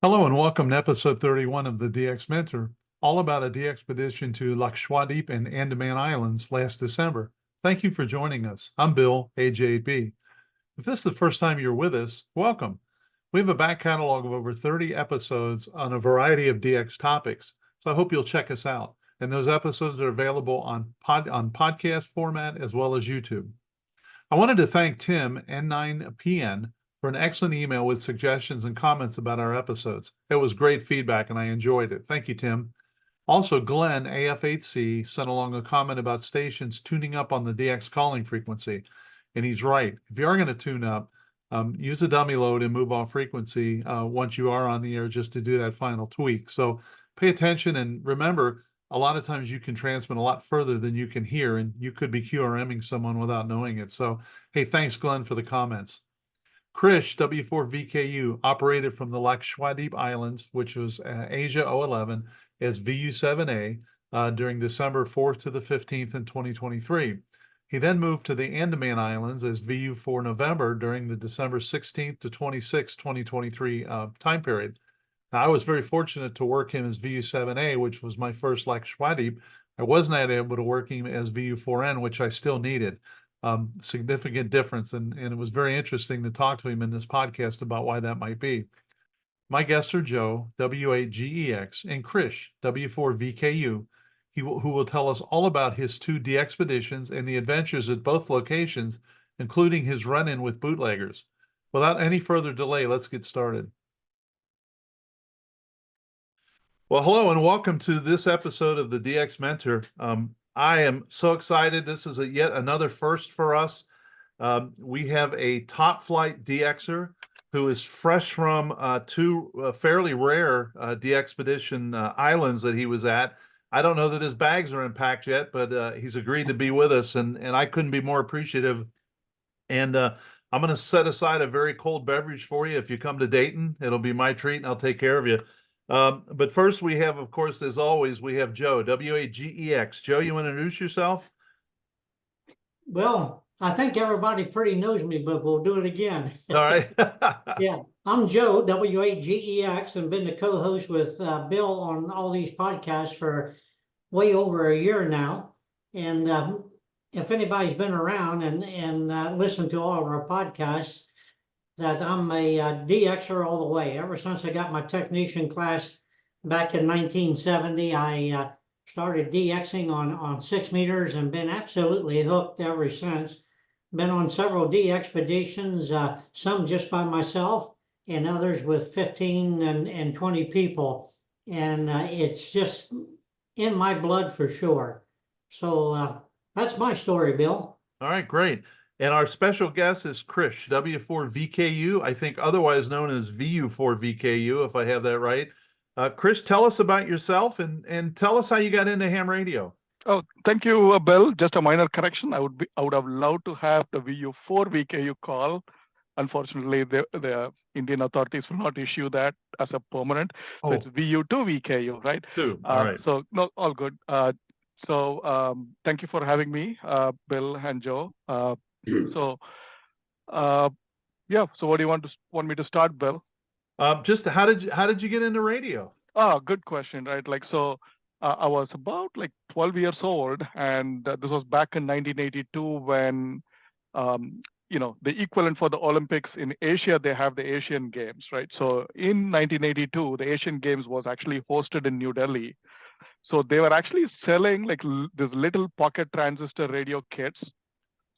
Hello and welcome to episode 31 of the DX Mentor, all about a DXpedition to Lakshadweep and Andaman Islands last December. Thank you for joining us. I'm Bill, AJ8B. If this is the first time you're with us, welcome. We have a back catalog of over 30 episodes on a variety of DX topics, so I hope you'll check us out. And those episodes are available on podcast format as well as YouTube. I wanted to thank Tim, N9PN, for an excellent email with suggestions and comments about our episodes. It was great feedback and I enjoyed it. Thank you, Tim. Also, Glenn, AF8C, sent along a comment about stations tuning up on the DX calling frequency. And he's right. If you are going to tune up, use a dummy load and move off frequency once you are on the air just to do that final tweak. So pay attention and remember, a lot of times you can transmit a lot further than you can hear, and you could be QRMing someone without knowing it. So, hey, thanks, Glenn, for the comments. Krish, W4VKU, operated from the Lakshadweep Islands, which was Asia 011, as VU7A during December 4th to the 15th in 2023. He then moved to the Andaman Islands as VU4 November during the December 16th to 26th, 2023 time period. Now, I was very fortunate to work him as VU7A, which was my first Lakshadweep. I was not able to work him as VU4N, which I still needed. Significant difference, and it was very interesting to talk to him in this podcast about why that might be. My guests are Joe, W8GEX, and Krish, W4VKU, who will tell us all about his two DXpeditions and the adventures at both locations, including his run-in with bootleggers. Without any further delay, let's get started. Well, hello and welcome to this episode of the DX Mentor. I am so excited. This is yet another first for us. We have a top flight DXer who is fresh from two fairly rare DXpedition islands that he was at. I don't know that his bags are unpacked yet, but he's agreed to be with us, and I couldn't be more appreciative. And I'm going to set aside a very cold beverage for you if you come to Dayton. It'll be my treat, and I'll take care of you. But first we have, of course, as always, we have Joe, W8GEX. Joe, you want to introduce yourself? Well, I think everybody pretty knows me, but we'll do it again. All right. Yeah, I'm Joe, W8GEX, and been the co-host with Bill on all these podcasts for way over a year now. And if anybody's been around and listened to all of our podcasts, that I'm a DXer all the way. Ever since I got my technician class back in 1970, I started DXing on 6 meters and been absolutely hooked ever since. Been on several DXpeditions, some just by myself and others with 15 and 20 people. And it's just in my blood for sure. So that's my story, Bill. All right, great. And our special guest is Krish, W4VKU, I think otherwise known as VU4VKU, if I have that right. Krish, tell us about yourself and tell us how you got into ham radio. Oh, thank you, Bill. Just a minor correction. I would have loved to have the VU4VKU call. Unfortunately, the Indian authorities will not issue that as a permanent. So it's VU2VKU, right? All right. So no, all good. So thank you for having me, Bill and Joe. So yeah. So what do you want me to start, Bill? Just how did you get into radio? Oh, good question, right? Like, so I was about like 12 years old, and this was back in 1982 when, the equivalent for the Olympics in Asia, they have the Asian Games, right? So in 1982, the Asian Games was actually hosted in New Delhi. So they were actually selling like this little pocket transistor radio kits.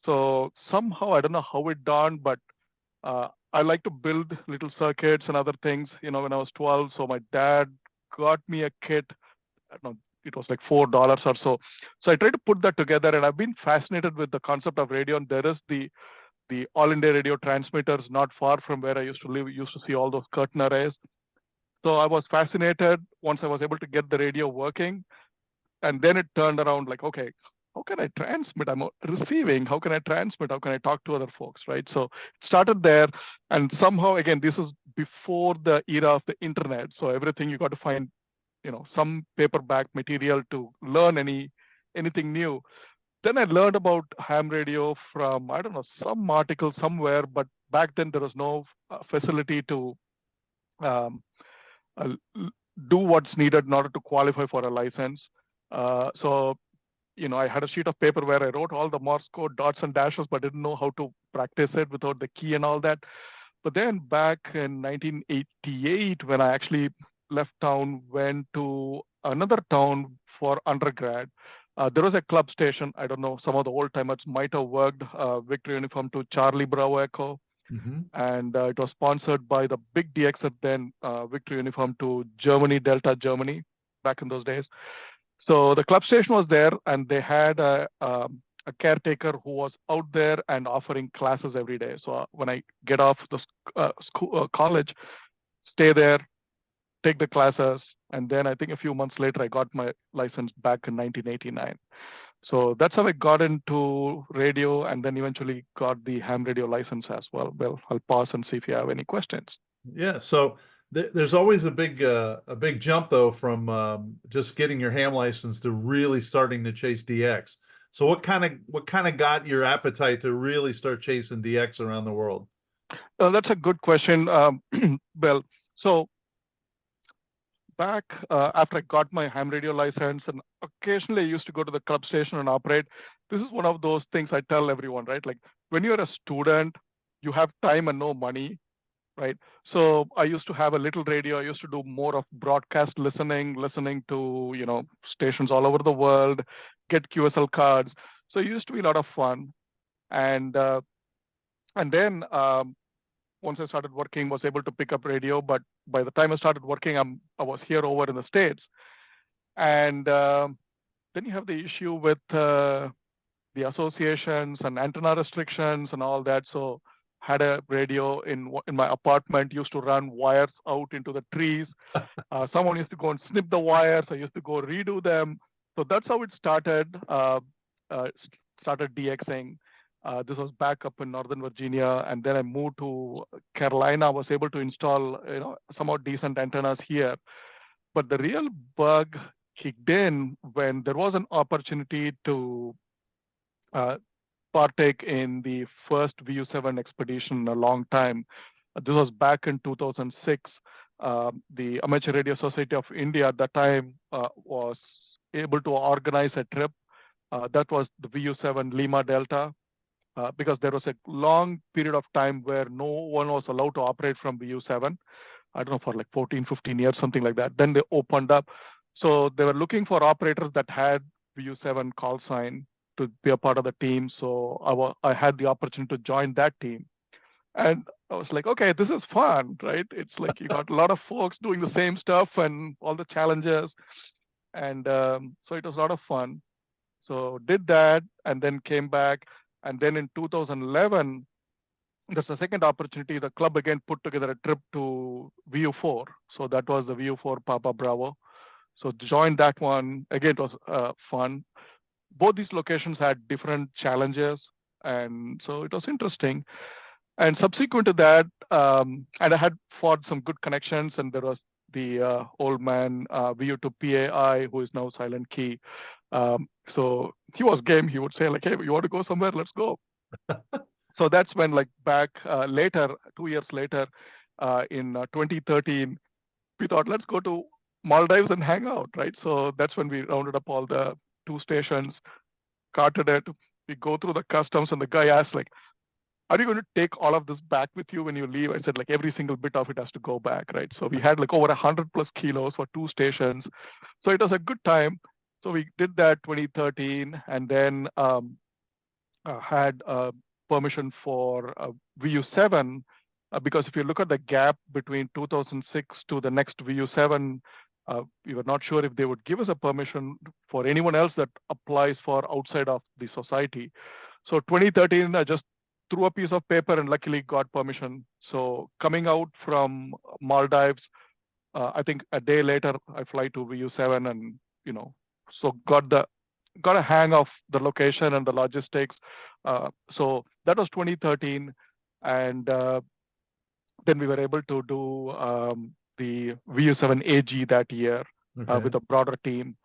So somehow, I don't know how it dawned, but I like to build little circuits and other things, when I was 12. So my dad got me a kit. I don't know, it was like $4 or so. So I tried to put that together, and I've been fascinated with the concept of radio. And there is the All India radio transmitters not far from where I used to live. We used to see all those curtain arrays. So I was fascinated once I was able to get the radio working. And then it turned around like, okay, how can I transmit? I'm receiving. How can I transmit? How can I talk to other folks, right? So it started there. And somehow, again, this is before the era of the internet. So everything you got to find, some paperback material to learn anything new. Then I learned about ham radio from, I don't know, some article somewhere, but back then there was no facility to do what's needed in order to qualify for a license. So, I had a sheet of paper where I wrote all the Morse code dots and dashes, but didn't know how to practice it without the key and all that. But then back in 1988, when I actually left town, went to another town for undergrad, there was a club station. I don't know, some of the old timers might have worked Victory Uniform to Charlie Bravo Echo. And it was sponsored by the big DX at then, Victory Uniform to Germany, Delta Germany, back in those days. So the club station was there, and they had a caretaker who was out there and offering classes every day. So when I get off the college, stay there, take the classes, and then I think a few months later, I got my license back in 1989. So that's how I got into radio, and then eventually got the ham radio license as well. Well, I'll pause and see if you have any questions. Yeah, so there's always a big jump though from just getting your ham license to really starting to chase DX. So what kind of got your appetite to really start chasing DX around the world? That's a good question, Bill. So back after I got my ham radio license, and occasionally I used to go to the club station and operate. This is one of those things I tell everyone, right? Like when you're a student, you have time and no money, right? So I used to have a little radio. I used to do more of broadcast listening to, stations all over the world, get QSL cards. So it used to be a lot of fun. And then once I started working, was able to pick up radio. But by the time I started working, I was here over in the States. And then you have the issue with the associations and antenna restrictions and all that. So had a radio in my apartment, used to run wires out into the trees. Someone used to go and snip the wires. I used to go redo them. So that's how it started. Started DXing. This was back up in Northern Virginia, and then I moved to Carolina. I was able to install, somewhat decent antennas here. But the real bug kicked in when there was an opportunity to partake in the first VU7 expedition in a long time. This was back in 2006. The Amateur Radio Society of India at that time was able to organize a trip. That was the VU7 Lima Delta, because there was a long period of time where no one was allowed to operate from VU7. I don't know, for like 14, 15 years, something like that. Then they opened up. So they were looking for operators that had VU7 call sign to be a part of the team. So I had the opportunity to join that team. And I was like, okay, this is fun, right? It's like you got a lot of folks doing the same stuff and all the challenges. And so it was a lot of fun. So did that and then came back. And then in 2011, there's a second opportunity. The club again put together a trip to VU4. So that was the VU4 Papa Bravo. So joined that one. Again, it was fun. Both these locations had different challenges. And so it was interesting. And subsequent to that, and I had fought some good connections. And there was the old man, VU2 PAI, who is now Silent Key. So he was game. He would say like, hey, you want to go somewhere? Let's go. So that's when like back later, 2 years later, in 2013, we thought, let's go to Maldives and hang out, right? So that's when we rounded up all the 2 stations, carted it. We go through the customs, and the guy asked like, are you going to take all of this back with you when you leave? I said like every single bit of it has to go back, right? So we had like over 100+ kilos for 2 stations. So it was a good time. So we did that 2013, and then had permission for VU7, because if you look at the gap between 2006 to the next VU7, we were not sure if they would give us a permission for anyone else that applies for outside of the society. So 2013, I just threw a piece of paper and luckily got permission. So coming out from Maldives, I think a day later, I fly to VU7 and, so got a hang of the location and the logistics. So that was 2013. And then we were able to do the VU7 AG that year with a broader team.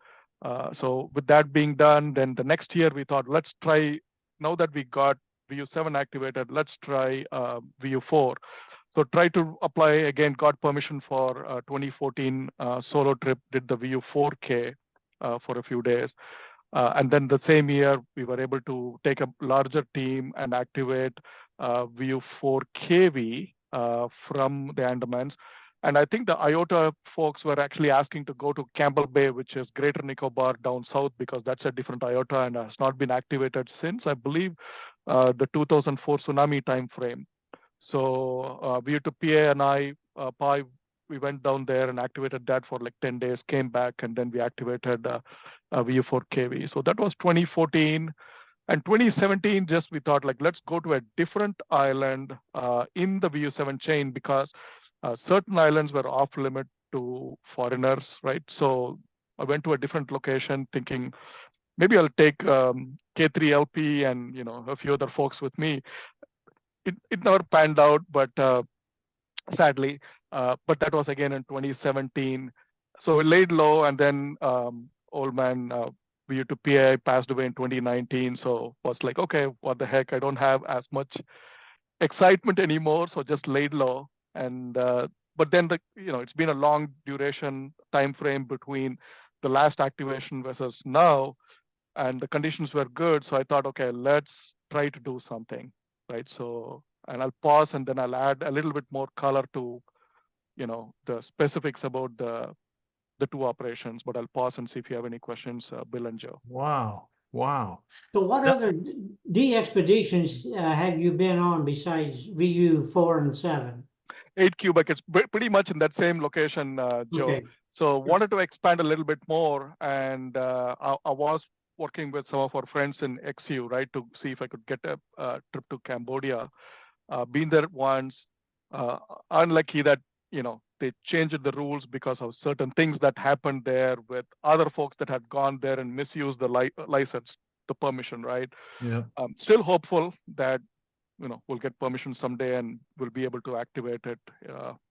So with that being done, then the next year we thought, let's try, now that we got VU7 activated, let's try VU4. So tried to apply again, got permission for 2014 solo trip, did the VU 4K for a few days. And then the same year, we were able to take a larger team and activate VU 4KV from the Andamans. And I think the IOTA folks were actually asking to go to Campbell Bay, which is Greater Nicobar down south, because that's a different IOTA and has not been activated since, I believe, the 2004 tsunami timeframe. So VU to PA and I, Pi, we went down there and activated that for like 10 days, came back, and then we activated VU 4KV. So that was 2014. And 2017, just we thought like, let's go to a different island in the VU7 chain, because certain islands were off limit to foreigners, right? So I went to a different location thinking maybe I'll take K3LP and a few other folks with me. It never panned out, but sadly, but that was again in 2017. So we laid low, and then old man VU to PA passed away in 2019. So was like, okay, what the heck? I don't have as much excitement anymore, so just laid low. And but then it's been a long duration time frame between the last activation versus now, and the conditions were good. So I thought, okay, let's try to do something, right? So, and I'll pause and then I'll add a little bit more color to the specifics about the two operations. But I'll pause and see if you have any questions, Bill and Joe. Wow. So what other DXpeditions have you been on besides VU 4 and 7? 8 Quebec, it's pretty much in that same location, Joe. Okay. So wanted to expand a little bit more, and I was working with some of our friends in XU, right, to see if I could get a trip to Cambodia. Been there once. Unlucky that they changed the rules because of certain things that happened there with other folks that had gone there and misused the license, the permission, right? Yeah. Still hopeful that we'll get permission someday and we'll be able to activate it,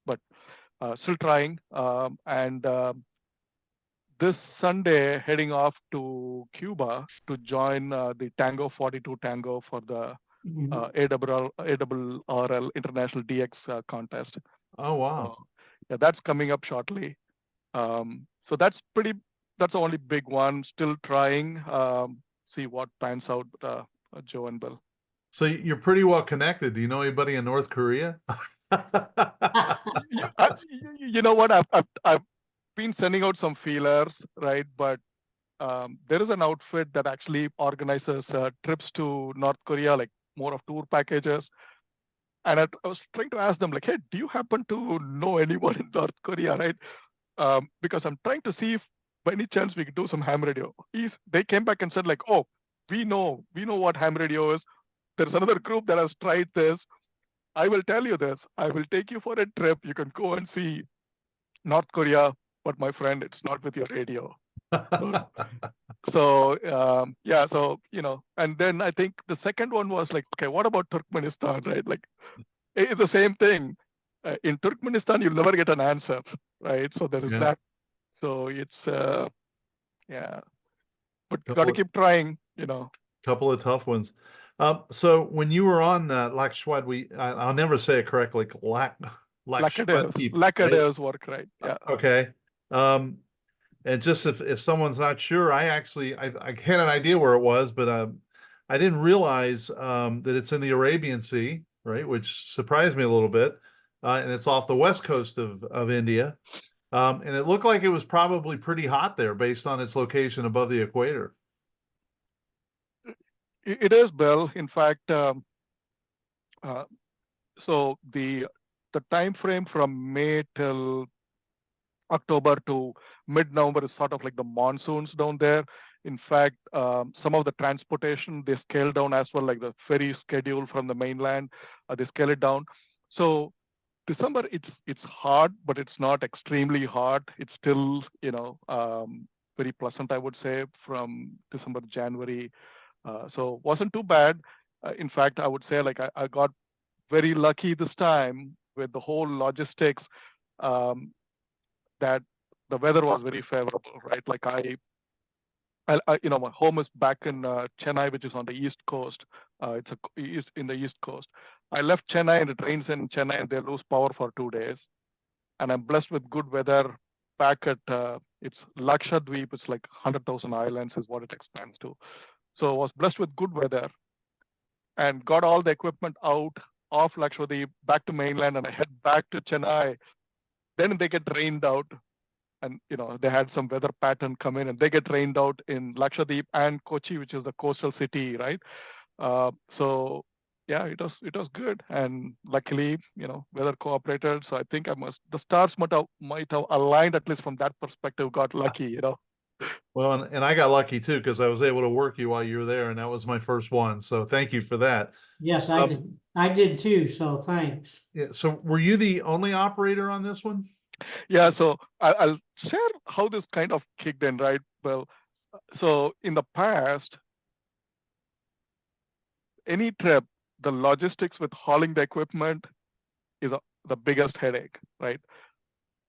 but still trying. And this Sunday, heading off to Cuba to join the Tango 42 Tango for the ARRL International DX contest. Oh, wow. Yeah, that's coming up shortly. So that's the only big one. Still trying, see what pans out, Joe and Bill. So you're pretty well connected. Do you know anybody in North Korea? You know what? I've been sending out some feelers, right? But there is an outfit that actually organizes trips to North Korea, like more of tour packages. And I was trying to ask them, like, hey, do you happen to know anyone in North Korea, right? Because I'm trying to see if by any chance we could do some ham radio. They came back and said, like, oh, we know what ham radio is. There's another group that has tried this. I will tell you this. I will take you for a trip. You can go and see North Korea, but my friend, it's not with your radio. So yeah, so and then I think the second one was like, okay, what about Turkmenistan, right? Like, it's the same thing. In Turkmenistan, you'll never get an answer, right? So there is that. So it's yeah, but got to keep trying, Couple of tough ones. So when you were on Lakshadweep, I'll never say it correctly. Lakshadweep. Lakshadweep's work, right? Yeah. Okay. And just if someone's not sure, I had an idea where it was, but I didn't realize that it's in the Arabian Sea, right? Which surprised me a little bit. And it's off the west coast of India. And it looked like it was probably pretty hot there based on its location above the equator. It is, Bill. In fact, so the time frame from May till October to mid-November is sort of like the monsoons down there. In fact, some of the transportation, they scale down as well, like the ferry schedule from the mainland, they scale it down. So December, it's hot, but it's not extremely hot. It's still, very pleasant, I would say, from December, January. So wasn't too bad. In fact, I would say like I got very lucky this time with the whole logistics, that the weather was very favorable, right? Like I my home is back in Chennai, which is on the East Coast. It's in the East Coast. I left Chennai and it rains in Chennai and they lose power for 2 days. And I'm blessed with good weather back at, it's Lakshadweep. It's like 100,000 islands is what it expands to. So I was blessed with good weather and got all the equipment out of Lakshadweep back to mainland, and I head back to Chennai. Then they get rained out, and they had some weather pattern come in, and they get rained out in Lakshadweep and Kochi, which is the coastal city, right? So yeah, it was good, and luckily, weather cooperated. So I think the stars might have aligned, at least from that perspective. Got lucky. Well, and I got lucky too, because I was able to work you while you were there, and that was my first one. So thank you for that. Yes, I did. I did too. So thanks. Yeah. So were you the only operator on this one? Yeah. So I'll share how this kind of kicked in, right? Well, so in the past, any trip, the logistics with hauling the equipment is the biggest headache, right?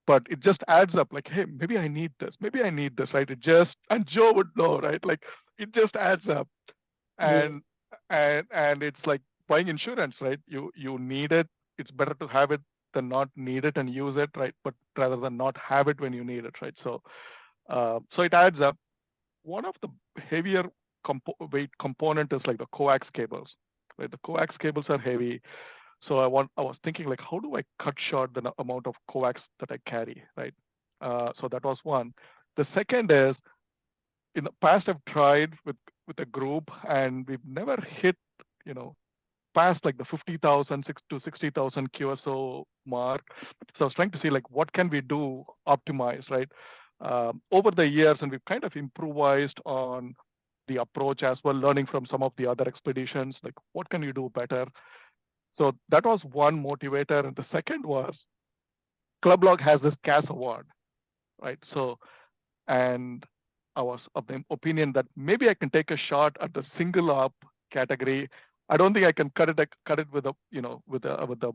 But it just adds up, like, hey, maybe I need this, right? And Joe would know, right? Like, it just adds up, and it's like buying insurance, right? You need it. It's better to have it than not need it and use it, right? But rather than not have it when you need it, right? So it adds up. One of the heavier weight component is like the coax cables, right? The coax cables are heavy. So I was thinking, like, how do I cut short the amount of coax that I carry, right? So that was one. The second is, in the past, I've tried with a group, and we've never hit, past like the 50,000 to 60,000 QSO mark. So I was trying to see, like, what can we do optimize, right? Over the years, and we've kind of improvised on the approach as well, learning from some of the other expeditions, like, what can you do better? So that was one motivator. And the second was, Club Log has this CAS award, right? So, and I was of the opinion that maybe I can take a shot at the single op category. I don't think I can cut it with a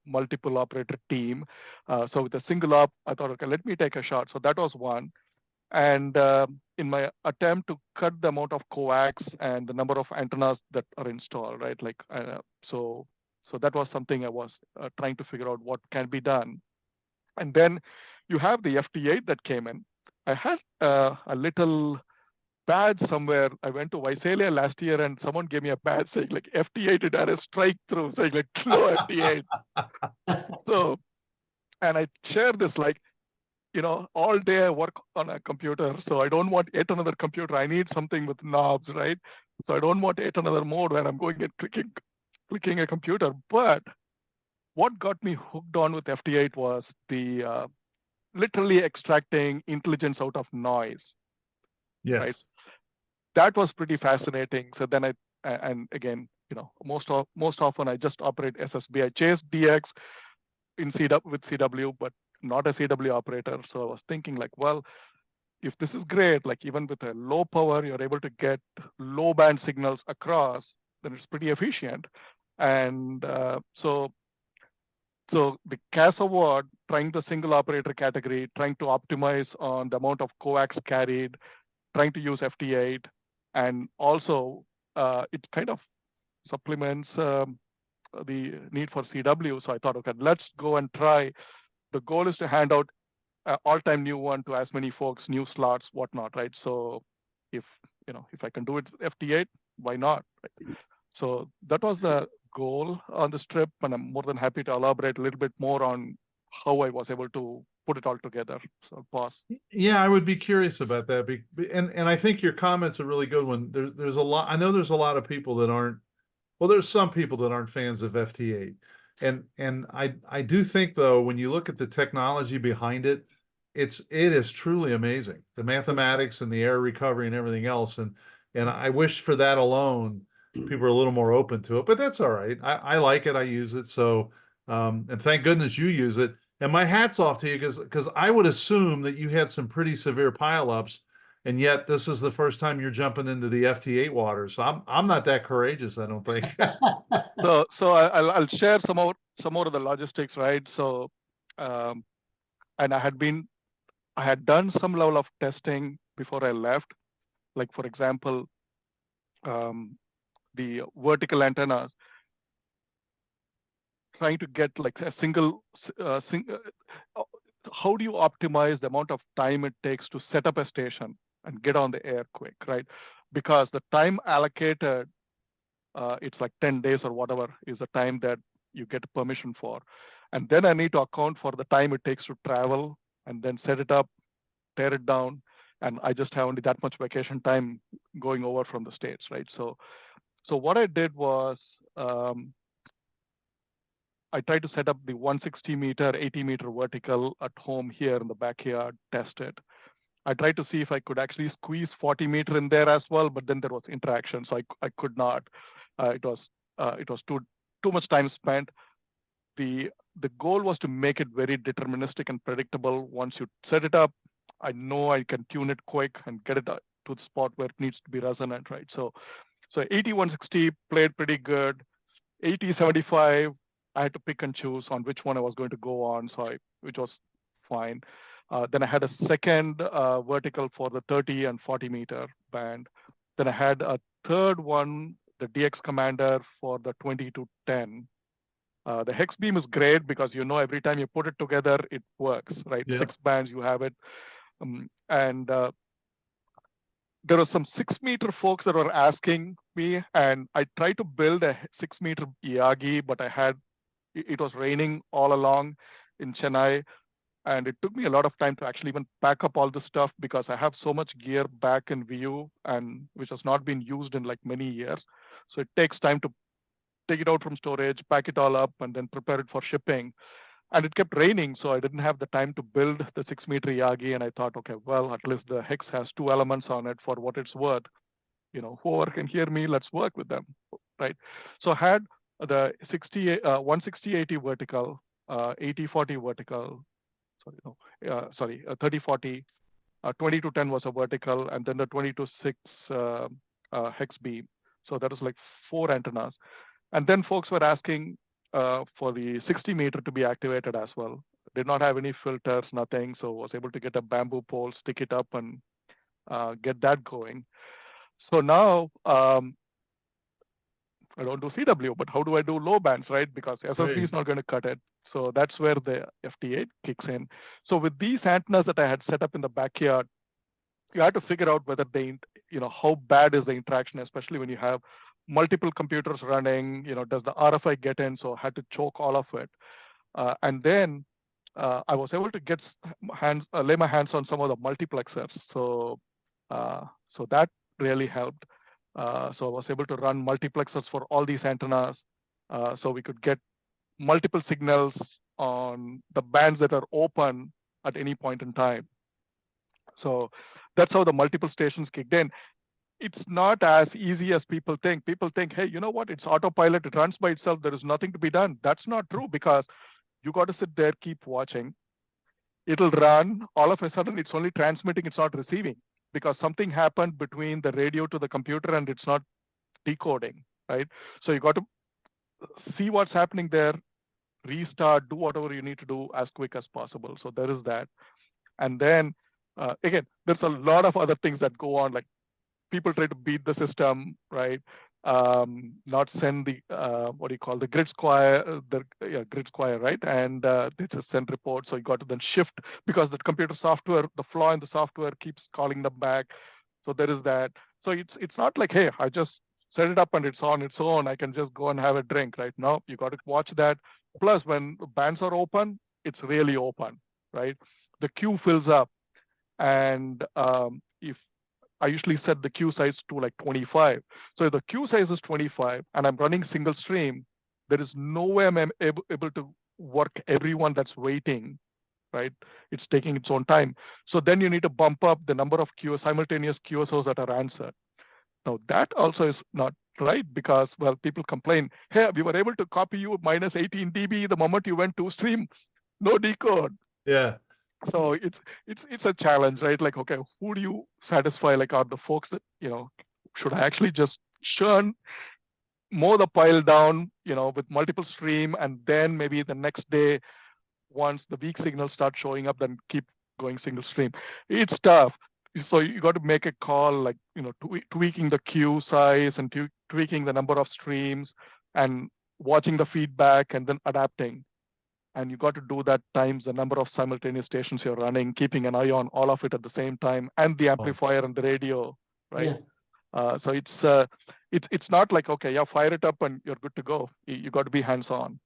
multiple operator team. So with a single op, I thought, okay, let me take a shot. So that was one. And in my attempt to cut the amount of coax and the number of antennas that are installed, right? Like, so that was something I was trying to figure out what can be done. And then you have the FT8 that came in. I had a little badge somewhere. I went to Visalia last year, and someone gave me a badge saying, like, FT8, it had a strike through, saying, like, no FT8. So, and I share this, like, all day I work on a computer, so I don't want yet another computer. I need something with knobs, right? So I don't want yet another mode where I'm going and clicking a computer. But what got me hooked on with FT8 was the literally extracting intelligence out of noise. Yes. Right? That was pretty fascinating. So then and again, most often I just operate SSB. I chase DX with CW, but not a CW operator. So I was thinking, like, well, if this is great, like, even with a low power, you're able to get low band signals across, then it's pretty efficient. And so the CAS award, trying the single operator category, trying to optimize on the amount of coax carried, trying to use FT8, and also it kind of supplements the need for CW. So I thought, okay, let's go and try. The goal is to hand out all-time new one to as many folks, new slots, whatnot, right? So if I can do it with FT8, why not? Right? So that was the goal on this trip, and I'm more than happy to elaborate a little bit more on how I was able to put it all together. So I'll pause. Yeah, I would be curious about that. And I think your comment's a really good one. There's a lot. I know there's a lot of people that aren't. Well, there's some people that aren't fans of FT8. And I do think, though, when you look at the technology behind it, it is truly amazing. The mathematics and the error recovery and everything else. And I wish for that alone, people are a little more open to it, but that's all right. I like it. I use it. So, and thank goodness you use it. And my hat's off to you, because I would assume that you had some pretty severe pileups, and yet this is the first time you're jumping into the FT8 water. So I'm not that courageous, I don't think. So I'll share some more of the logistics, right? So, and I had done some level of testing before I left. Like, for example, the vertical antennas. trying to get like a how do you optimize the amount of time it takes to set up a station and get on the air quick, right? Because the time allocated, it's like 10 days or whatever is the time that you get permission for. And then I need to account for the time it takes to travel and then set it up, tear it down. And I just have only that much vacation time going over from the States, right? So what I did was, I tried to set up the 160 meter, 80 meter vertical at home here in the backyard, test it. I tried to see if I could actually squeeze 40 meter in there as well, but then there was interaction, so I could not. It was too much time spent. The goal was to make it very deterministic and predictable. Once you set it up, I know I can tune it quick and get it to the spot where it needs to be resonant, right? So 80, 160 played pretty good. 80, 75, I had to pick and choose on which one I was going to go on, which was fine. Then I had a second vertical for the 30 and 40 meter band. Then I had a third one, the DX Commander for the 20 to 10. The hex beam is great because every time you put it together, it works, right? Yeah. 6 bands, you have it. There were some 6 meter folks that were asking me, and I tried to build a 6 meter Yagi, but it was raining all along in Chennai. And it took me a lot of time to actually even pack up all the stuff because I have so much gear back in view and which has not been used in like many years. So it takes time to take it out from storage, pack it all up, and then prepare it for shipping. And it kept raining, so I didn't have the time to build the 6 meter Yagi. And I thought, okay, well, at least the hex has 2 elements on it for what it's worth. Whoever can hear me, let's work with them, right? So I had the 160-80 vertical, 80-40 vertical, 30-40, 20 to 10 was a vertical, and then the 20 to 6 hex beam. So that was like 4 antennas. And then folks were asking for the 60 meter to be activated as well. Did not have any filters, nothing. So was able to get a bamboo pole, stick it up, and get that going. So now I don't do CW, but how do I do low bands, right? Because SSB is not going to cut it. So that's where the FT8 kicks in. So with these antennas that I had set up in the backyard, you had to figure out whether how bad is the interaction, especially when you have multiple computers running, does the RFI get in? So I had to choke all of it. And then I was able to lay my hands on some of the multiplexers. So that really helped. So I was able to run multiplexers for all these antennas. So we could get multiple signals on the bands that are open at any point in time. So that's how the multiple stations kicked in. It's not as easy as people think. People think, hey, you know what? It's autopilot. It runs by itself. There is nothing to be done. That's not true because you got to sit there, keep watching. It'll run. All of a sudden, it's only transmitting. It's not receiving because something happened between the radio to the computer and it's not decoding, right? So you got to see what's happening there, restart, do whatever you need to do as quick as possible. So there is that. And then, again, there's a lot of other things that go on, like people try to beat the system, right? Not send the the grid square, grid square, right? And they just send reports. So you got to then shift because the computer software, the flaw in the software keeps calling them back. So there is that. So it's not like, hey, I just set it up and it's on its own. I can just go and have a drink, right? No, you got to watch that. Plus, when bands are open, it's really open, right? The queue fills up, and if I usually set the queue size to like 25. So if the queue size is 25 and I'm running single stream, there is no way I'm able to work everyone that's waiting, right? It's taking its own time. So then you need to bump up the number of simultaneous QSOs that are answered. Now that also is not right because, well, people complain, hey, we were able to copy you minus 18 dB the moment you went to stream, no decode. Yeah. So it's a challenge, right? Like, okay, who do you satisfy? Like, are the folks that, should I actually just mow the pile down, with multiple stream, and then maybe the next day, once the weak signals start showing up, then keep going single stream. It's tough. So you got to make a call, like, tweaking the queue size and tweaking the number of streams. And watching the feedback and then adapting. And you got to do that times the number of simultaneous stations you're running, keeping an eye on all of it at the same time, and the amplifier and the radio, right? So it's not like, okay, yeah, fire it up and you're good to go. You got to be hands-on.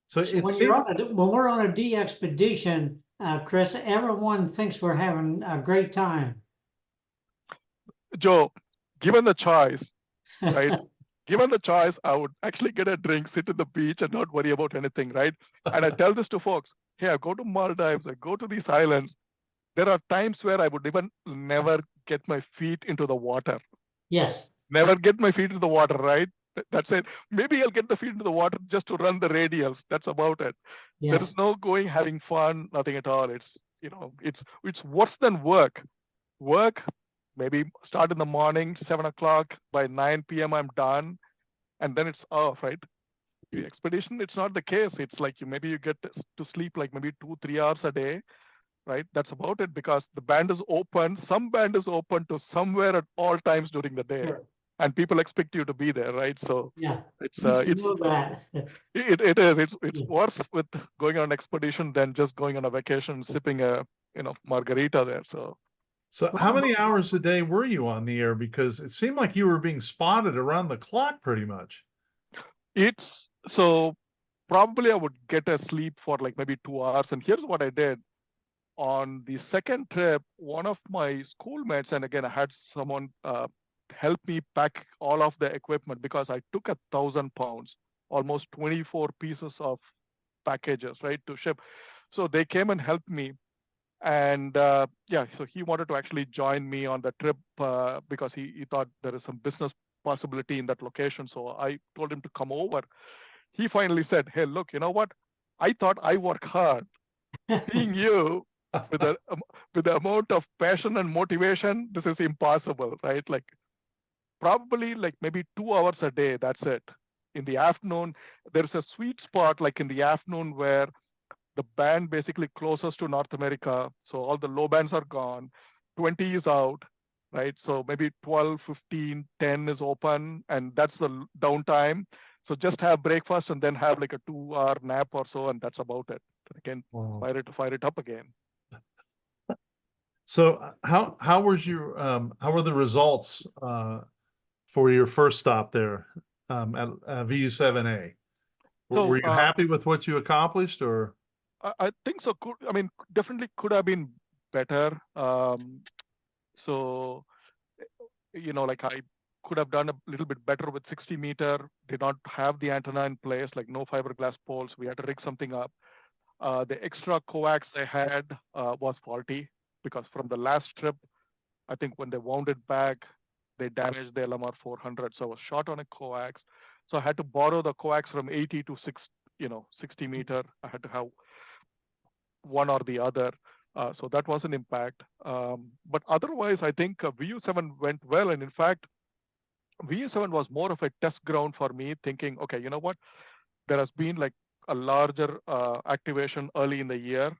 So So it when seems, when we're on a DXpedition, Chris, everyone thinks we're having a great time. Joe, given the choice, right? Given the choice, I would actually get a drink, sit at the beach, and not worry about anything, right? And I tell this to folks: hey, I go to Maldives, I go to these islands. There are times where I would even never get my feet into the water. Yes. Never get my feet into the water, right? That's it. Maybe I'll get the feet into the water just to run the radials. That's about it. Yes. There is no going, having fun, nothing at all. It's it's worse than work. Work, maybe start in the morning, 7 o'clock. By 9 p.m. I'm done, and then it's off, right? The expedition, it's not the case. It's like maybe you get to sleep like maybe 2-3 hours a day, right? That's about it, because the band is open. Some band is open to somewhere at all times during the day, Sure. and people expect you to be there, right? So Yeah. it's You should know that. it is. It's Yeah. worse with going on an expedition than just going on a vacation, sipping a margarita there. so how many hours a day were you on the air? Because it seemed like you were being spotted around the clock pretty much. It's so probably I would get a sleep for like maybe 2 hours. And here's what I did. On the second trip, one of my schoolmates, and again, I had someone help me pack all of the equipment, because I took 1,000 pounds, almost 24 pieces of packages, right, to ship. So they came and helped me. And so he wanted to actually join me on the trip because he thought there is some business possibility in that location. So I told him to come over. He finally said, hey, look, you know what? I thought I work hard. Seeing you with the amount of passion and motivation, this is impossible, right? Like probably like maybe 2 hours a day, that's it. In the afternoon, there's a sweet spot like in the afternoon where the band basically closes to North America. So all the low bands are gone, 20 is out, right? So maybe 12, 15, 10 is open, and that's the downtime. So just have breakfast and then have like a 2-hour nap or so, and that's about it. Again, Wow. fire it up again. So how was your how were the results for your first stop there at VU7A? Were you happy with what you accomplished, or? I think so. Definitely could have been better. So, like I could have done a little bit better with 60 meter. Did not have the antenna in place, like no fiberglass poles. We had to rig something up. The extra coax I had was faulty, because from the last trip, I think when they wound it back, they damaged the LMR 400. So I was short on a coax. So I had to borrow the coax from 80 to 60 meter. I had to have one or the other. So that was an impact. But otherwise, I think VU7 went well. And in fact, VU7 was more of a test ground for me, thinking, okay, you know what? There has been like a larger activation early in the year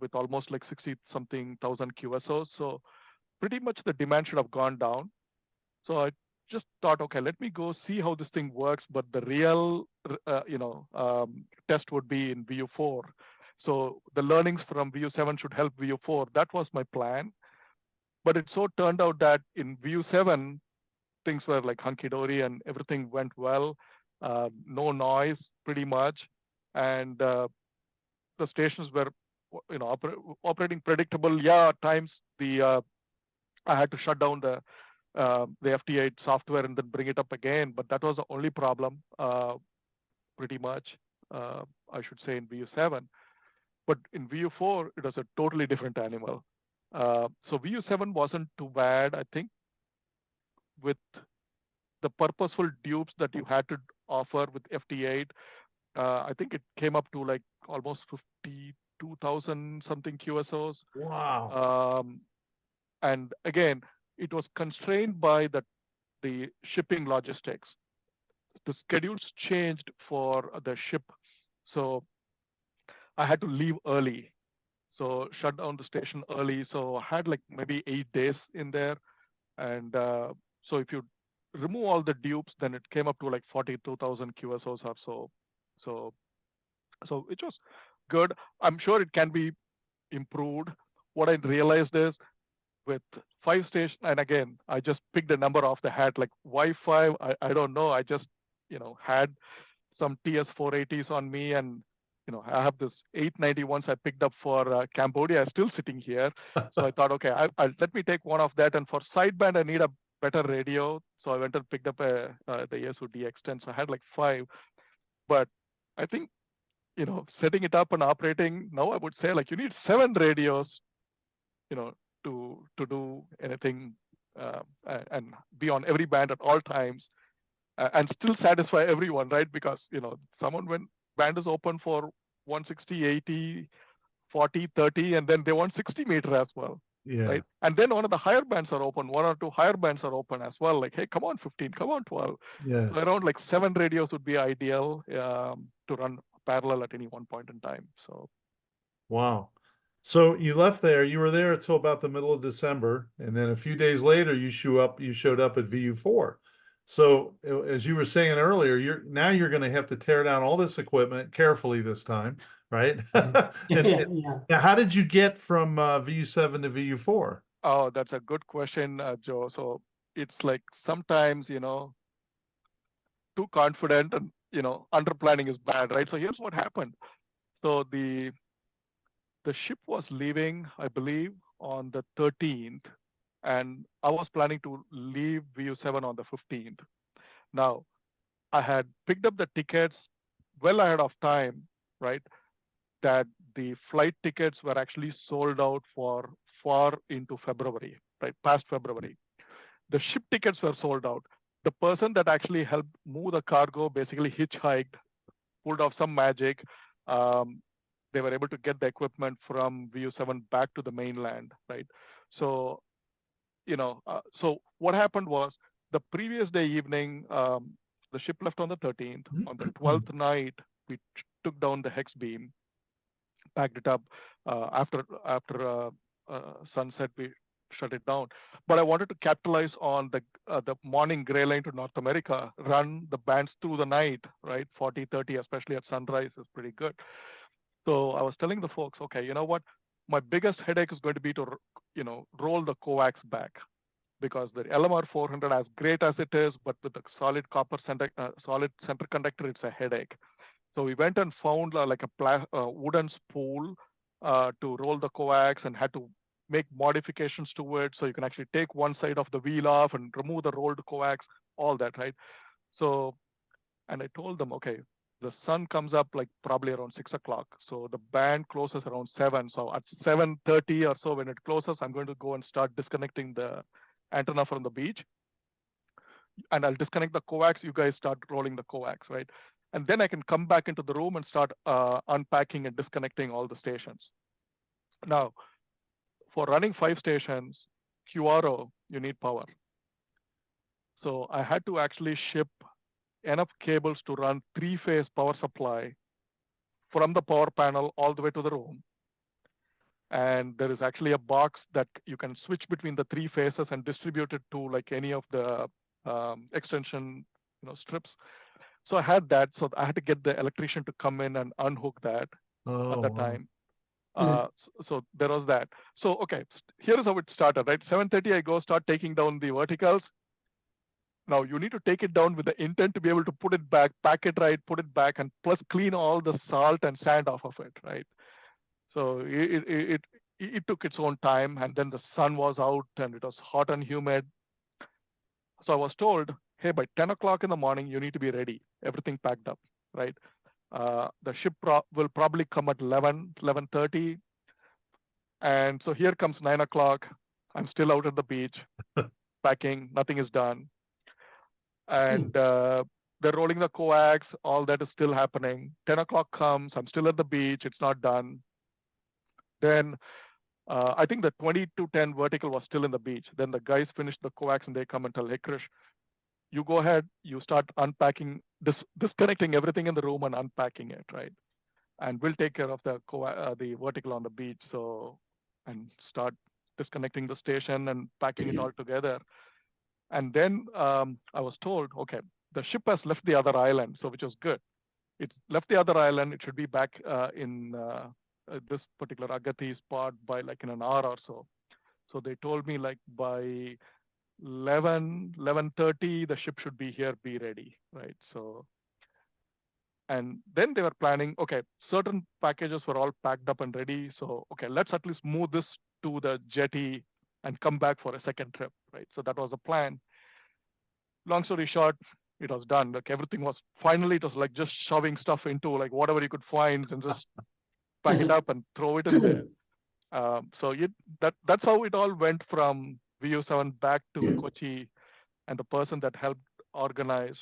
with almost like 60-something thousand QSOs. So pretty much the demand should have gone down. So I just thought, okay, let me go see how this thing works. But the real, test would be in VU4. So the learnings from VU7 should help VU4. That was my plan. But it so turned out that in VU7, things were like hunky-dory and everything went well. No noise, pretty much. And the stations were, operating predictable. Yeah, at times I had to shut down the FT8 software and then bring it up again. But that was the only problem, pretty much, I should say, in VU7. But in VU4, it was a totally different animal. So VU7 wasn't too bad, I think, with the purposeful dupes that you had to offer with FT8. I think it came up to like almost 52,000 something QSOs. Wow. And again, it was constrained by the shipping logistics. The schedules changed for the ship. So I had to leave early. So shut down the station early. So I had like maybe 8 days in there. And so if you remove all the dupes, then it came up to like 42,000 QSOs or so. So it was good. I'm sure it can be improved. What I realized is with 5 stations, and again, I just picked a number off the hat, like why 5? I don't know. I just, had some TS480s on me, and I have this 891s I picked up for Cambodia, still sitting here. So I thought, okay, I'll let me take one of that, and for sideband I need a better radio, so I went and picked up the ASU DX10. So I had like 5, but I think setting it up and operating now, I would say like you need 7 radios, to do anything and be on every band at all times and still satisfy everyone, right? Because someone when band is open for 160, 80, 40, 30, and then they want 60 meter as well. Yeah. Right. And then one of the higher bands are open, 1 or 2 higher bands are open as well. Like, hey, come on, 15, come on, 12. Yeah. So around like 7 radios would be ideal to run parallel at any one point in time. So, Wow. So you left there, you were there until about the middle of December, and then a few days later you showed up at VU4. So as you were saying earlier, you're going to have to tear down all this equipment carefully this time, right? Yeah. Now, how did you get from VU7 to VU4? oh, that's a good question, Joe. So it's like sometimes, too confident and, under planning is bad, right? So here's what happened. So the ship was leaving, I believe, on the 13th, and I was planning to leave VU7 on the 15th. Now, I had picked up the tickets well ahead of time, right? That the flight tickets were actually sold out for far into February, right? Past February. The ship tickets were sold out. The person that actually helped move the cargo basically hitchhiked, pulled off some magic. They were able to get the equipment from VU7 back to the mainland, right? So, so what happened was the previous day evening, the ship left on the 13th. On the 12th night, we took down the hex beam, packed it up. After sunset, we shut it down. But I wanted to capitalize on the morning gray line to North America, run the bands through the night, right? 40, 30, especially at sunrise is pretty good. So I was telling the folks, okay, you know what? My biggest headache is going to be to, roll the coax back, because the LMR 400, as great as it is, but with the solid center conductor, it's a headache. So we went and found like a wooden spool to roll the coax, and had to make modifications to it, so you can actually take one side of the wheel off and remove the rolled coax, all that, right? So, and I told them, okay, the sun comes up like probably around 6 o'clock. So the band closes around 7. So at 7:30 or so, when it closes, I'm going to go and start disconnecting the antenna from the beach. And I'll disconnect the coax. You guys start rolling the coax, right? And then I can come back into the room and start unpacking and disconnecting all the stations. Now, for running 5 stations, QRO, you need power. So I had to actually ship enough cables to run 3-phase power supply from the power panel all the way to the room. And there is actually a box that you can switch between the 3 phases and distribute it to like any of the extension strips. So I had that. So I had to get the electrician to come in and unhook that at that time. So there was that. So, okay, here is how it started, right? 7:30, I go start taking down the verticals. Now you need to take it down with the intent to be able to put it back, pack it right, put it back, and plus clean all the salt and sand off of it, right? So it took its own time, and then the sun was out and it was hot and humid. So I was told, hey, by 10 o'clock in the morning, you need to be ready, everything packed up, right? The ship will probably come at 11:30. And so here comes 9 o'clock. I'm still out at the beach, packing, nothing is done. And they're rolling the coax, all that is still happening. 10 o'clock comes, I'm still at the beach, it's not done. Then I think the 20-10 vertical was still in the beach. Then the guys finish the coax and they come and tell, hey, Krish, you go ahead, you start unpacking, disconnecting everything in the room and unpacking it, right? And we'll take care of the vertical on the beach. So, and start disconnecting the station and packing it all together. And then I was told, okay, the ship has left the other island, so which was good. it left the other island. It should be back in this particular Agathi spot by like in an hour or so. So they told me like by 11:30, the ship should be here, be ready, right? So, and then they were planning, okay, certain packages were all packed up and ready. So, okay, let's at least move this to the jetty and come back for a second trip, right? So that was the plan. Long story short, it was done. Like everything was finally, it was like just shoving stuff into like whatever you could find and just pack it up and throw it in there. So that's how it all went from VU7 back to Kochi, and the person that helped organize,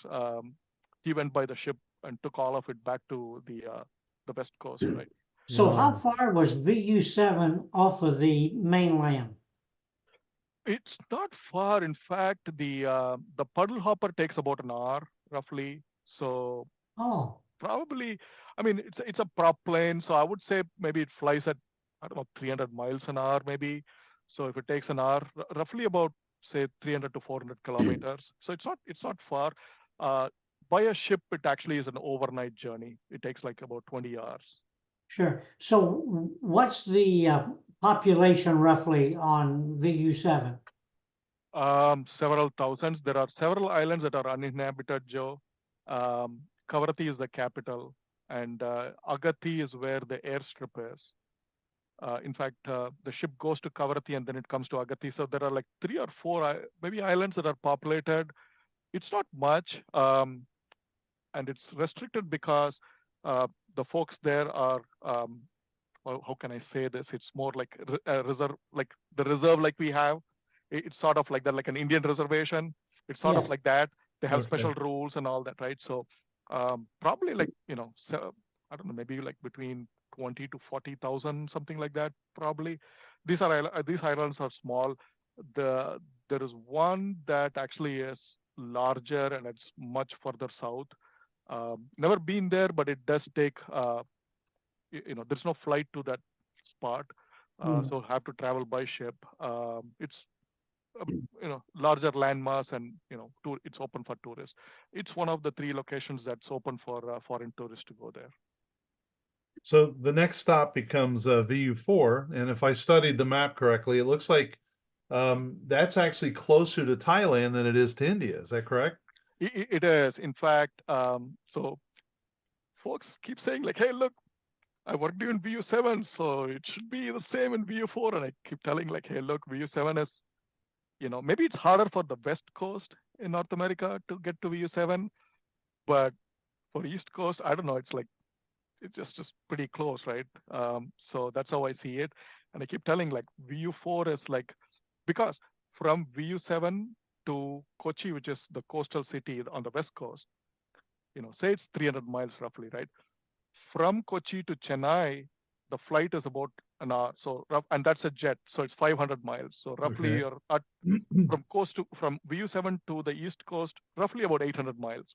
he went by the ship and took all of it back to the west coast, right? So how Wow. far was VU7 off of the mainland? It's not far. In fact, the puddle hopper takes about an hour roughly. So Oh, probably, I mean, it's a prop plane, so I would say maybe it flies at, I don't know, 300 miles an hour maybe. So if it takes an hour, roughly about say 300 to 400 kilometers. So it's not far. By a ship, it actually is an overnight journey. It takes like about 20 hours. sure. So what's the population roughly on VU7? Several thousands. There are several islands that are uninhabited, Joe. Kavaratti is the capital, and Agathi is where the airstrip is. In fact, the ship goes to Kavaratti and then it comes to Agathi. So there are like 3 or 4 maybe islands that are populated. It's not much, and it's restricted because the folks there are, well, how can I say this? It's more like a reserve, like the reserve like we have. It's sort of like that, like an Indian reservation. It's sort of Yes. like that. They have Okay. special rules and all that, right? So probably like, so, I don't know, maybe like between 20 to 40,000, something like that, probably. These islands are small. There is one that actually is larger and it's much further south. Never been there, but it does take, there's no flight to that spot. So have to travel by ship. It's larger landmass, and it's open for tourists. It's one of the 3 locations that's open for foreign tourists to go there. So the next stop becomes VU4, and if I studied the map correctly, it looks like that's actually closer to Thailand than it is to India. Is that correct? It is, in fact. So folks keep saying like, "Hey, look, I worked in VU7, so it should be the same in VU4." And I keep telling like, "Hey, look, VU7 is, maybe it's harder for the West Coast in North America to get to VU7, but for East Coast, I don't know. It's like it's just pretty close, right?" So that's how I see it. And I keep telling like VU4 is like, because from VU7 to Kochi, which is the coastal city on the West Coast, say it's 300 miles roughly, right? From Kochi to Chennai, the flight is about an hour. So and that's a jet, so it's 500 miles. So roughly Okay. you're at from VU7 to the East Coast, roughly about 800 miles.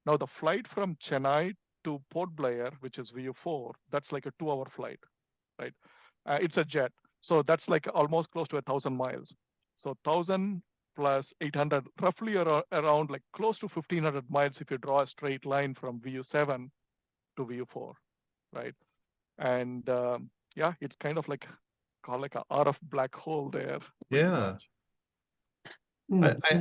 Now the flight from Chennai to Port Blair, which is VU4, that's like a 2-hour flight, right? It's a jet, so that's like almost close to 1,000 miles. So 1,000 plus 800, roughly around like close to 1,500 miles if you draw a straight line from VU7 to VU4, right? And yeah, it's kind of like called like a RF black hole there, pretty Yeah. much.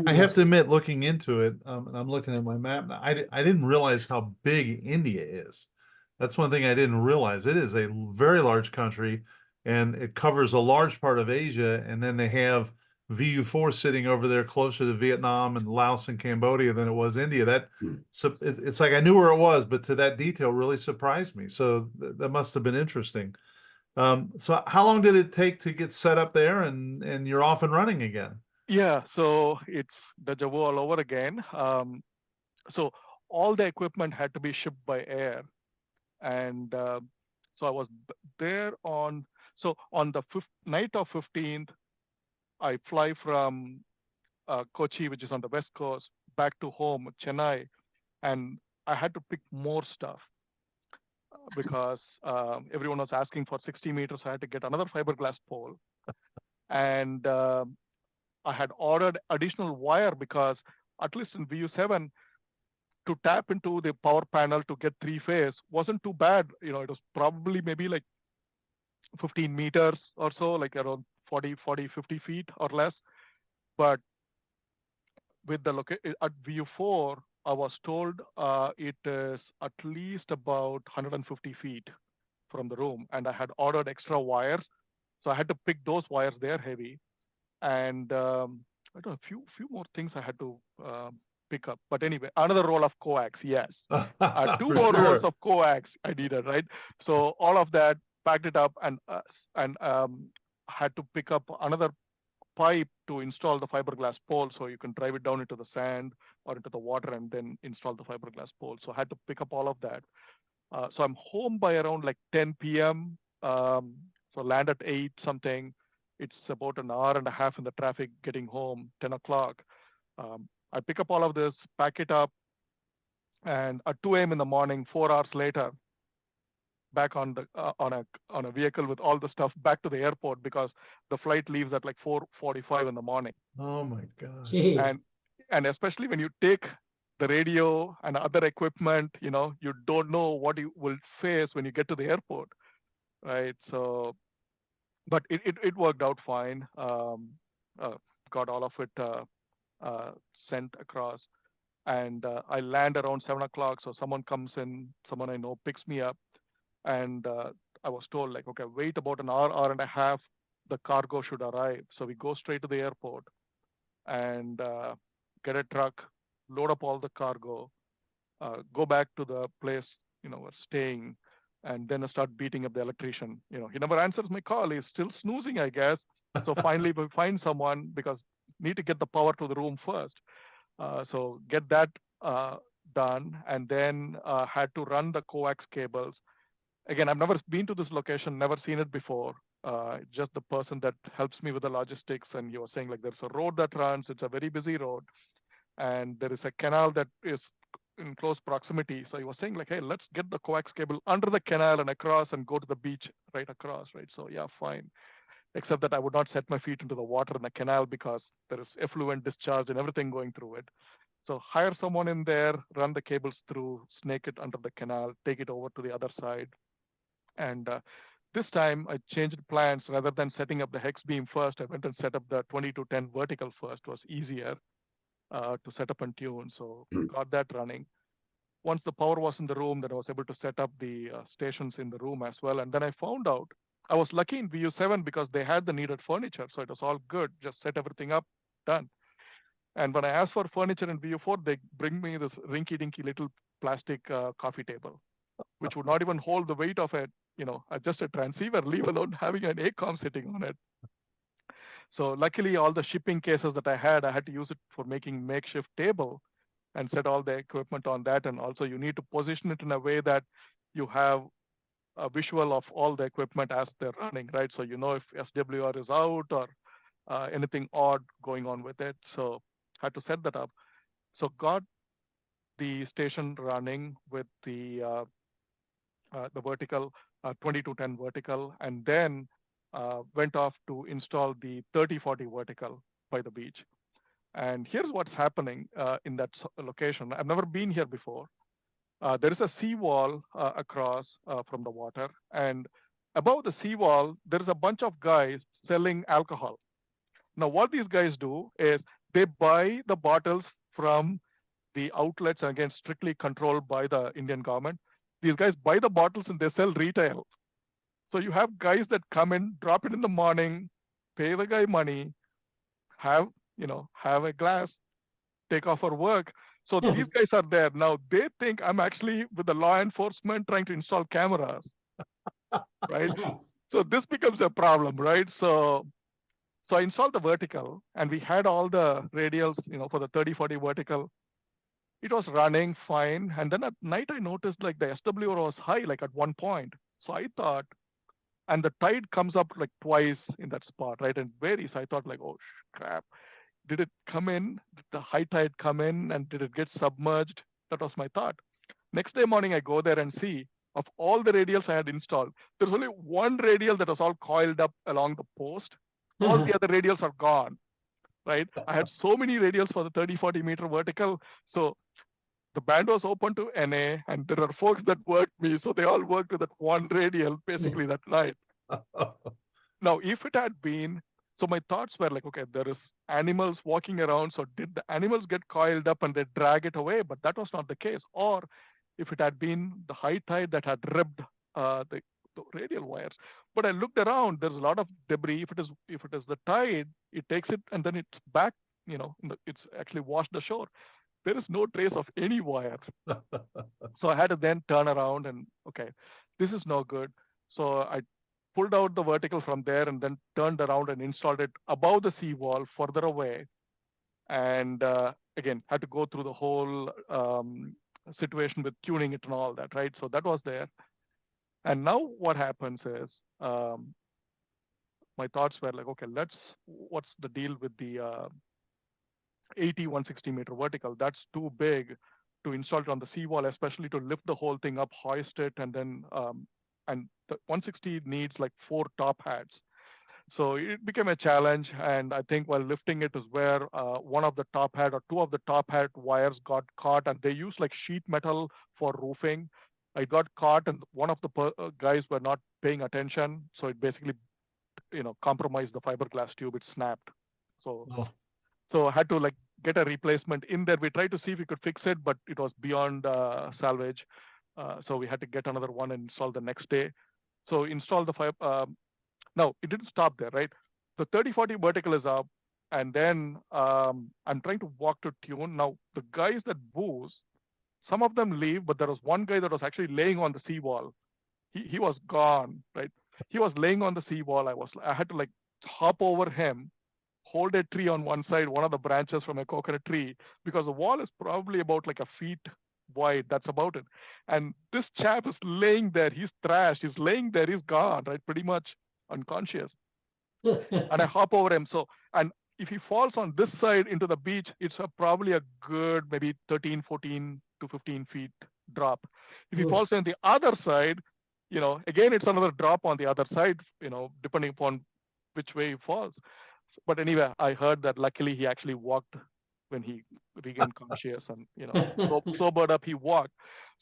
I have to admit, looking into it, and I'm looking at my map now, I didn't realize how big India is. That's one thing I didn't realize. It is a very large country, and it covers a large part of Asia, and then they have VU4 sitting over there closer to Vietnam and Laos and Cambodia than it was India. So it's like I knew where it was, but to that detail really surprised me. So that must have been interesting. So how long did it take to get set up there, and you're off and running again? Yeah, so it's deja vu all over again. So all the equipment had to be shipped by air, and so I was there on the night of 15th. I fly from Kochi, which is on the west coast, back to home, Chennai, and I had to pick more stuff because everyone was asking for 60 meters. I had to get another fiberglass pole, and I had ordered additional wire because at least in VU7, to tap into the power panel to get 3-phase wasn't too bad. It was probably maybe like 15 meters or so, like around 40, 50 feet or less. But with the at view 4, I was told it is at least about 150 feet from the room, and I had ordered extra wires, so I had to pick those wires. They're heavy, and I don't know, a few more things I had to pick up. But anyway, another roll of coax, yes. 2 For more sure. rolls of coax I needed, right? So all of that, packed it up, and had to pick up another pipe to install the fiberglass pole, so you can drive it down into the sand or into the water and then install the fiberglass pole. So I had to pick up all of that. So I'm home by around like 10 p.m. So land at 8 something. It's about an hour and a half in the traffic getting home, 10 o'clock. I pick up all of this, pack it up, and at 2 a.m. in the morning, 4 hours later, back on the on a vehicle with all the stuff back to the airport, because the flight leaves at like 4:45 in the morning. Oh my God. Gee. And especially when you take the radio and other equipment, you don't know what you will face when you get to the airport, right? So, but it worked out fine. Got all of it sent across, and I land around 7 o'clock. So someone comes in, someone I know picks me up, and I was told, like, okay, wait about an hour and a half, the cargo should arrive. So we go straight to the airport and get a truck, load up all the cargo, go back to the place, we're staying, and then I start beating up the electrician. He never answers my call. He's still snoozing, I guess. So finally we find someone, because need to get the power to the room first. So get that done, and then had to run the coax cables. Again, I've never been to this location, never seen it before. Just the person that helps me with the logistics, and he was saying, like, there's a road that runs, it's a very busy road, and there is a canal that is in close proximity. So he was saying, like, hey, let's get the coax cable under the canal and across and go to the beach right across, right? So yeah, fine. Except that I would not set my feet into the water in the canal, because there is effluent discharge and everything going through it. So hire someone in there, run the cables through, snake it under the canal, take it over to the other side. And this time I changed plans. Rather than setting up the hex beam first, I went and set up the 20-10 vertical first. It was easier to set up and tune. So got that running. Once the power was in the room, then I was able to set up the stations in the room as well. And then I found out, I was lucky in VU7 because they had the needed furniture. So it was all good. Just set everything up, done. And when I asked for furniture in VU4, they bring me this rinky-dinky little plastic coffee table, which would not even hold the weight of it, just a transceiver, leave alone having an ACOM sitting on it. So luckily, all the shipping cases that I had to use it for making makeshift table and set all the equipment on that. And also you need to position it in a way that you have a visual of all the equipment as they're running, right? So if SWR is out or anything odd going on with it. So had to set that up. So got the station running with the vertical 20-10 vertical, and then went off to install the 30-40 vertical by the beach. And here's what's happening in that location. I've never been here before. There is a seawall across from the water, and above the seawall, there is a bunch of guys selling alcohol. Now, what these guys do is they buy the bottles from the outlets, and again, strictly controlled by the Indian government. These guys buy the bottles and they sell retail. So you have guys that come in, drop it in the morning, pay the guy money, have a glass, take off for work. So these guys are there. Now they think I'm actually with the law enforcement trying to install cameras, right? So this becomes a problem, right? So I installed the vertical, and we had all the radials, for the 30-40 vertical. It was running fine. And then at night, I noticed like the SWR was high, like at one point. So I thought, and the tide comes up like twice in that spot, right? And varies. I thought like, oh, crap. Did it come in? Did the high tide come in, and did it get submerged? That was my thought. Next day morning, I go there and see, of all the radials I had installed, there's only one radial that was all coiled up along the post. All the other radials are gone, right? I had so many radials for the 30-40 meter vertical. So the band was open to NA, and there are folks that worked me, so they all worked with that one radial basically that night. Now, if it had been, so my thoughts were like, okay, there is animals walking around, so did the animals get coiled up and they drag it away? But that was not the case. Or if it had been the high tide that had ripped the radial wires. But I looked around, there's a lot of debris. If it is the tide, it takes it and then it's back, it's actually washed ashore. There is no trace of any wire. So I had to then turn around and, okay, this is no good. So I pulled out the vertical from there and then turned around and installed it above the seawall further away. And again, had to go through the whole situation with tuning it and all that, right? So that was there. And now what happens is my thoughts were like, okay, what's the deal with the 80, 160 meter vertical? That's too big to install it on the seawall, especially to lift the whole thing up, hoist it, and then and the 160 needs like 4 top hats. So it became a challenge, and I think while lifting it is where one of the top hat or 2 of the top hat wires got caught, and they used like sheet metal for roofing. It got caught, and one of the guys were not paying attention, so it basically, compromised the fiberglass tube. It snapped. So, so I had to like get a replacement in there. We tried to see if we could fix it, but it was beyond salvage. So we had to get another one and install the next day. So install the fiber. Now, it didn't stop there, right? The 30-40 vertical is up, and then I'm trying to walk to tune. Now, the guys that booze, some of them leave, but there was one guy that was actually laying on the seawall. He was gone, right? He was laying on the seawall. I had to like hop over him, hold a tree on one side, one of the branches from a coconut tree, because the wall is probably about like a feet wide. That's about it. And this chap is laying there. He's trashed. He's laying there. He's gone, right? Pretty much unconscious. And I hop over him. So, and if he falls on this side into the beach, it's probably a good maybe 13, 14 to 15 feet drop. If he falls on the other side, again, it's another drop on the other side, depending upon which way he falls. But anyway, I heard that luckily he actually walked when he regained conscious and, sobered up, he walked.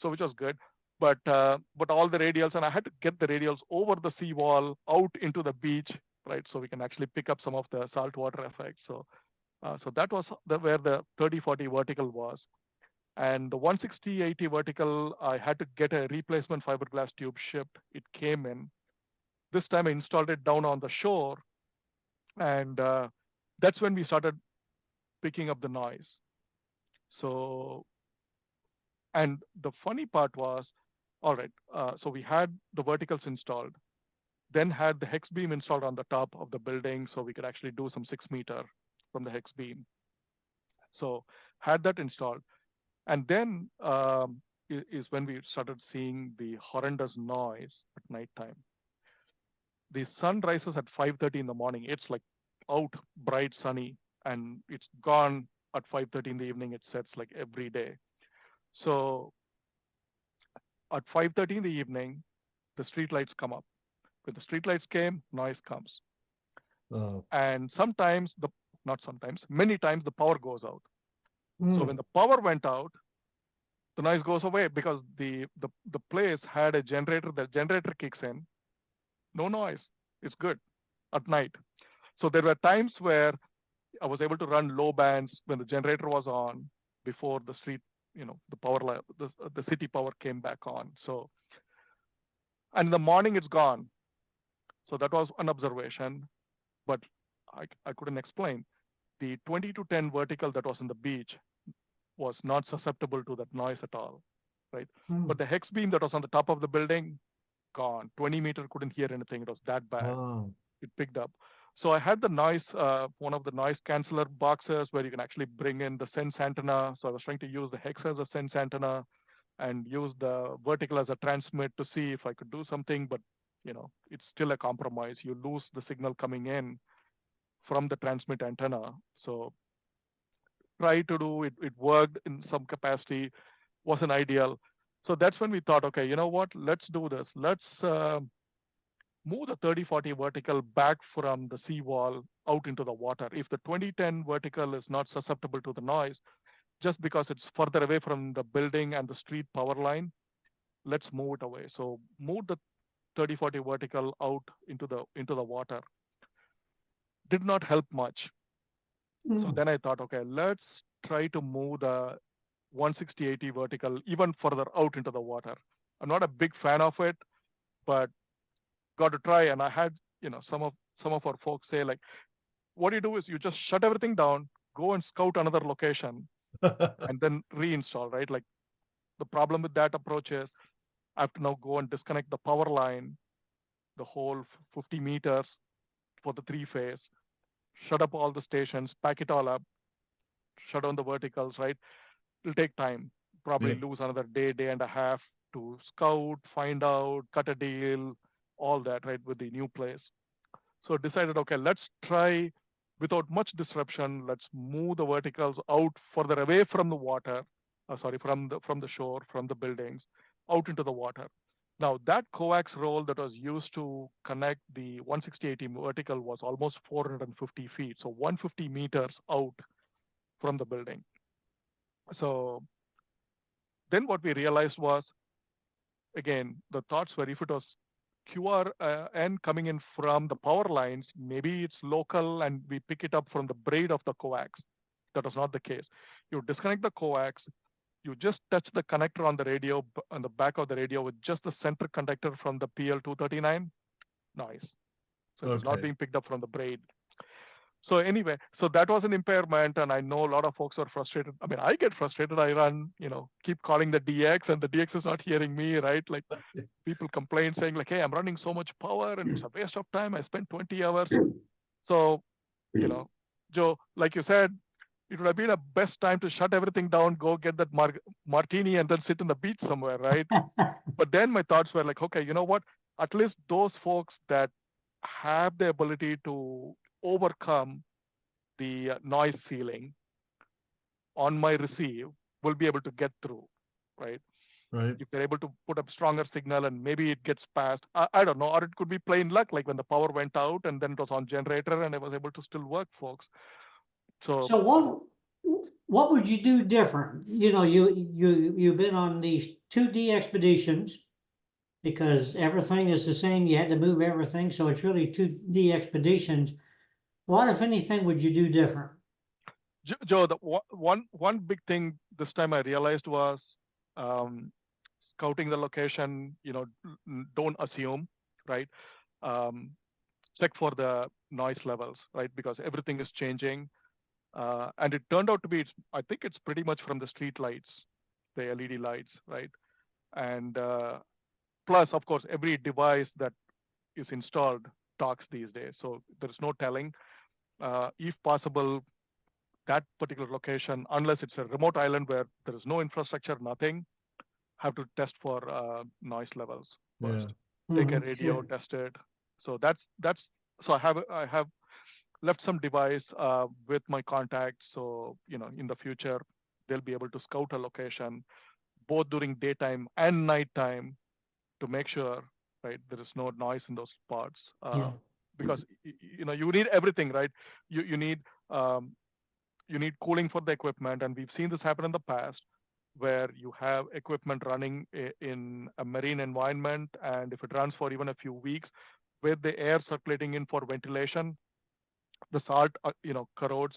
So which was good. But all the radials, and I had to get the radials over the seawall out into the beach, right? So we can actually pick up some of the saltwater effect. So that was where the 30-40 vertical was. And the 160-80 vertical, I had to get a replacement fiberglass tube shipped. It came in. This time I installed it down on the shore. And that's when we started picking up the noise. So, and the funny part was, all right, so we had the verticals installed, then had the hex beam installed on the top of the building so we could actually do some 6 meter from the hex beam. So had that installed. And then is when we started seeing the horrendous noise at nighttime. The sun rises at 5:30 in the morning. It's like out, bright, sunny, and it's gone at 5:30 in the evening. It sets like every day. So at 5:30 in the evening, the streetlights come up. When the streetlights came, noise comes. And many times the power goes out. So when the power went out, the noise goes away because the place had a generator. The generator kicks in, no noise. It's good at night. So there were times where I was able to run low bands when the generator was on before the street, the power line, the city power came back on. So, and in the morning it's gone. So that was an observation, but I couldn't explain. The 20 to 10 vertical that was on the beach was not susceptible to that noise at all, right? But the hex beam that was on the top of the building, gone. 20 meter couldn't hear anything. It was that bad. It picked up. So I had the noise, one of the noise canceller boxes where you can actually bring in the sense antenna. So I was trying to use the hex as a sense antenna and use the vertical as a transmit to see if I could do something, but it's still a compromise. You lose the signal coming in from the transmit antenna. So try to do it. It worked in some capacity, wasn't ideal. So that's when we thought, okay, you know what? Let's do this. Let's move the 30-40 vertical back from the seawall out into the water. If the 2010 vertical is not susceptible to the noise, just because it's further away from the building and the street power line, let's move it away. So move the 30-40 vertical out into the water. Did not help much. So then I thought, okay, let's try to move the 160-80 vertical even further out into the water. I'm not a big fan of it, but got to try. And I had, some of our folks say, like, what you do is you just shut everything down, go and scout another location, and then reinstall, right? Like, the problem with that approach is I have to now go and disconnect the power line, the whole 50 meters for the 3-phase, shut up all the stations, pack it all up, shut down the verticals, right? It'll take time. Probably lose another day and a half to scout, find out, cut a deal, all that, right, with the new place. So decided, okay, let's try without much disruption. Let's move the verticals out further away from the water, from the shore, from the buildings, out into the water. Now that coax roll that was used to connect the 160-80 vertical was almost 450 feet, so 150 meters out from the building. So then what we realized was, again, the thoughts were if it was QRN coming in from the power lines, maybe it's local and we pick it up from the braid of the coax. That was not the case. You disconnect the coax, you just touch the connector on the radio, on the back of the radio with just the center conductor from the PL239, noise. So it's not being picked up from the braid. So anyway, so that was an impairment, and I know a lot of folks are frustrated. I mean, I get frustrated. I run, keep calling the DX, and the DX is not hearing me, right? Like, people complain saying like, hey, I'm running so much power, and it's a waste of time. I spent 20 hours. So, Joe, like you said, it would have been a best time to shut everything down, go get that martini, and then sit on the beach somewhere, right? But then my thoughts were like, okay, you know what? At least those folks that have the ability to overcome the noise ceiling on my receive will be able to get through, right? Right. If they're able to put up stronger signal and maybe it gets past, I don't know, or it could be plain luck, like when the power went out and then it was on generator and I was able to still work, folks. So what would you do different? You've been on these 2 DXpeditions because everything is the same. You had to move everything, so it's really 2 DXpeditions. What, if anything, would you do different? Joe, the one big thing this time I realized was scouting the location. Don't assume, right? Check for the noise levels, right? Because everything is changing. And it turned out to be, I think it's pretty much from the street lights, the LED lights, right? And plus, of course, every device that is installed talks these days. So there's no telling. If possible, that particular location, unless it's a remote island where there is no infrastructure, nothing, have to test for noise levels first. Take a radio, test it. So so I have left some device with my contacts. So, in the future, they'll be able to scout a location both during daytime and nighttime to make sure, right, there is no noise in those spots. Because, you need everything, right? You need cooling for the equipment. And we've seen this happen in the past where you have equipment running in a marine environment. And if it runs for even a few weeks with the air circulating in for ventilation, the salt, corrodes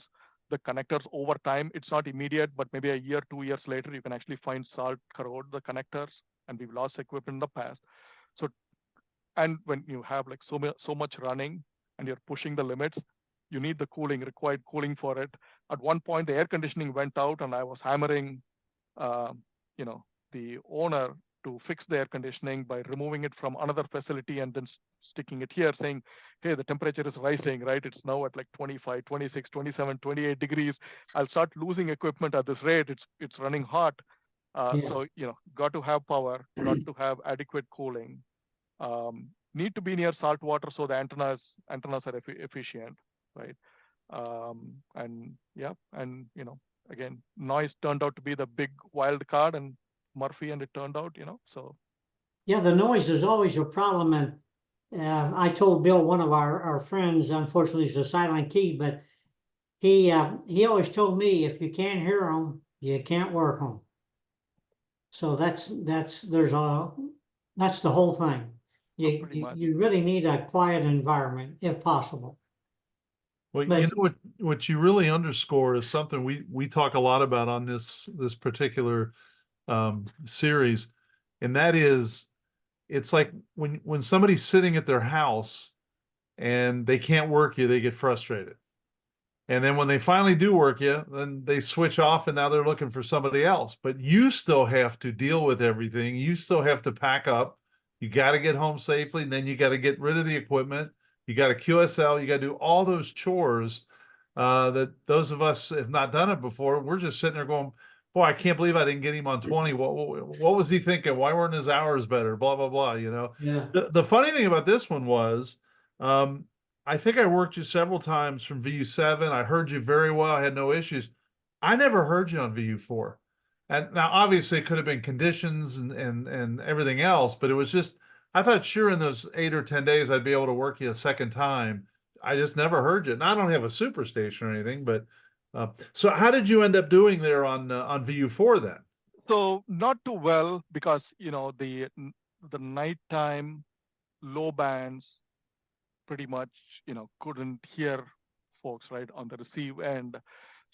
the connectors over time. It's not immediate, but maybe a year, 2 years later, you can actually find salt corrode the connectors, and we've lost equipment in the past. So, and when you have like so much running and you're pushing the limits, you need the required cooling for it. At one point, the air conditioning went out, and I was hammering, the owner to fix the air conditioning by removing it from another facility and then sticking it here, saying, hey, the temperature is rising, right? It's now at like 25, 26, 27, 28 degrees. I'll start losing equipment at this rate. It's running hot. So, got to have power, got to have adequate cooling. Need to be near salt water so the antennas are efficient, right? Again, noise turned out to be the big wild card, and Murphy, and it turned out, so. Yeah, the noise is always a problem. And I told Bill, one of our friends, unfortunately, is a silent key, but he always told me, if you can't hear them, you can't work on. So that's the whole thing. Pretty much. You really need a quiet environment if possible. Well, But- you know what you really underscore is something we talk a lot about on this particular series, and that is, it's like when somebody's sitting at their house and they can't work you, they get frustrated. And then when they finally do work you, then they switch off and now they're looking for somebody else. But you still have to deal with everything. You still have to pack up. You got to get home safely, and then you got to get rid of the equipment. You got to QSL. You got to do all those chores that those of us have not done it before. We're just sitting there going, boy, I can't believe I didn't get him on 20. What was he thinking? Why weren't his hours better? Blah, blah, blah, you know? Yeah. The funny thing about this one was, I think I worked you several times from VU7. I heard you very well. I had no issues. I never heard you on VU4. And now obviously it could have been conditions and everything else, but it was just, I thought sure in those 8 or 10 days I'd be able to work you a second time. I just never heard you. And I don't have a super station or anything, but so how did you end up doing there on VU4 then? So not too well, because the nighttime low bands pretty much couldn't hear folks right on the receive end.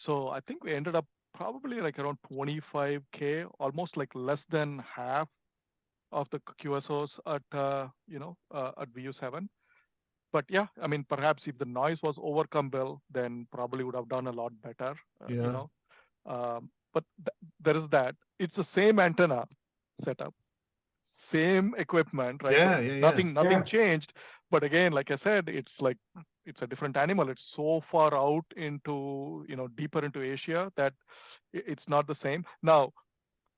So I think we ended up probably like around 25K, almost like less than half of the QSOs at VU7. But yeah, I mean, perhaps if the noise was overcome well, then probably would have done a lot better. Yeah. But there is that. It's the same antenna setup, same equipment, right? Yeah. Nothing Yeah. changed. But again, like I said, it's a different animal. It's so far out into, deeper into Asia that it's not the same. Now,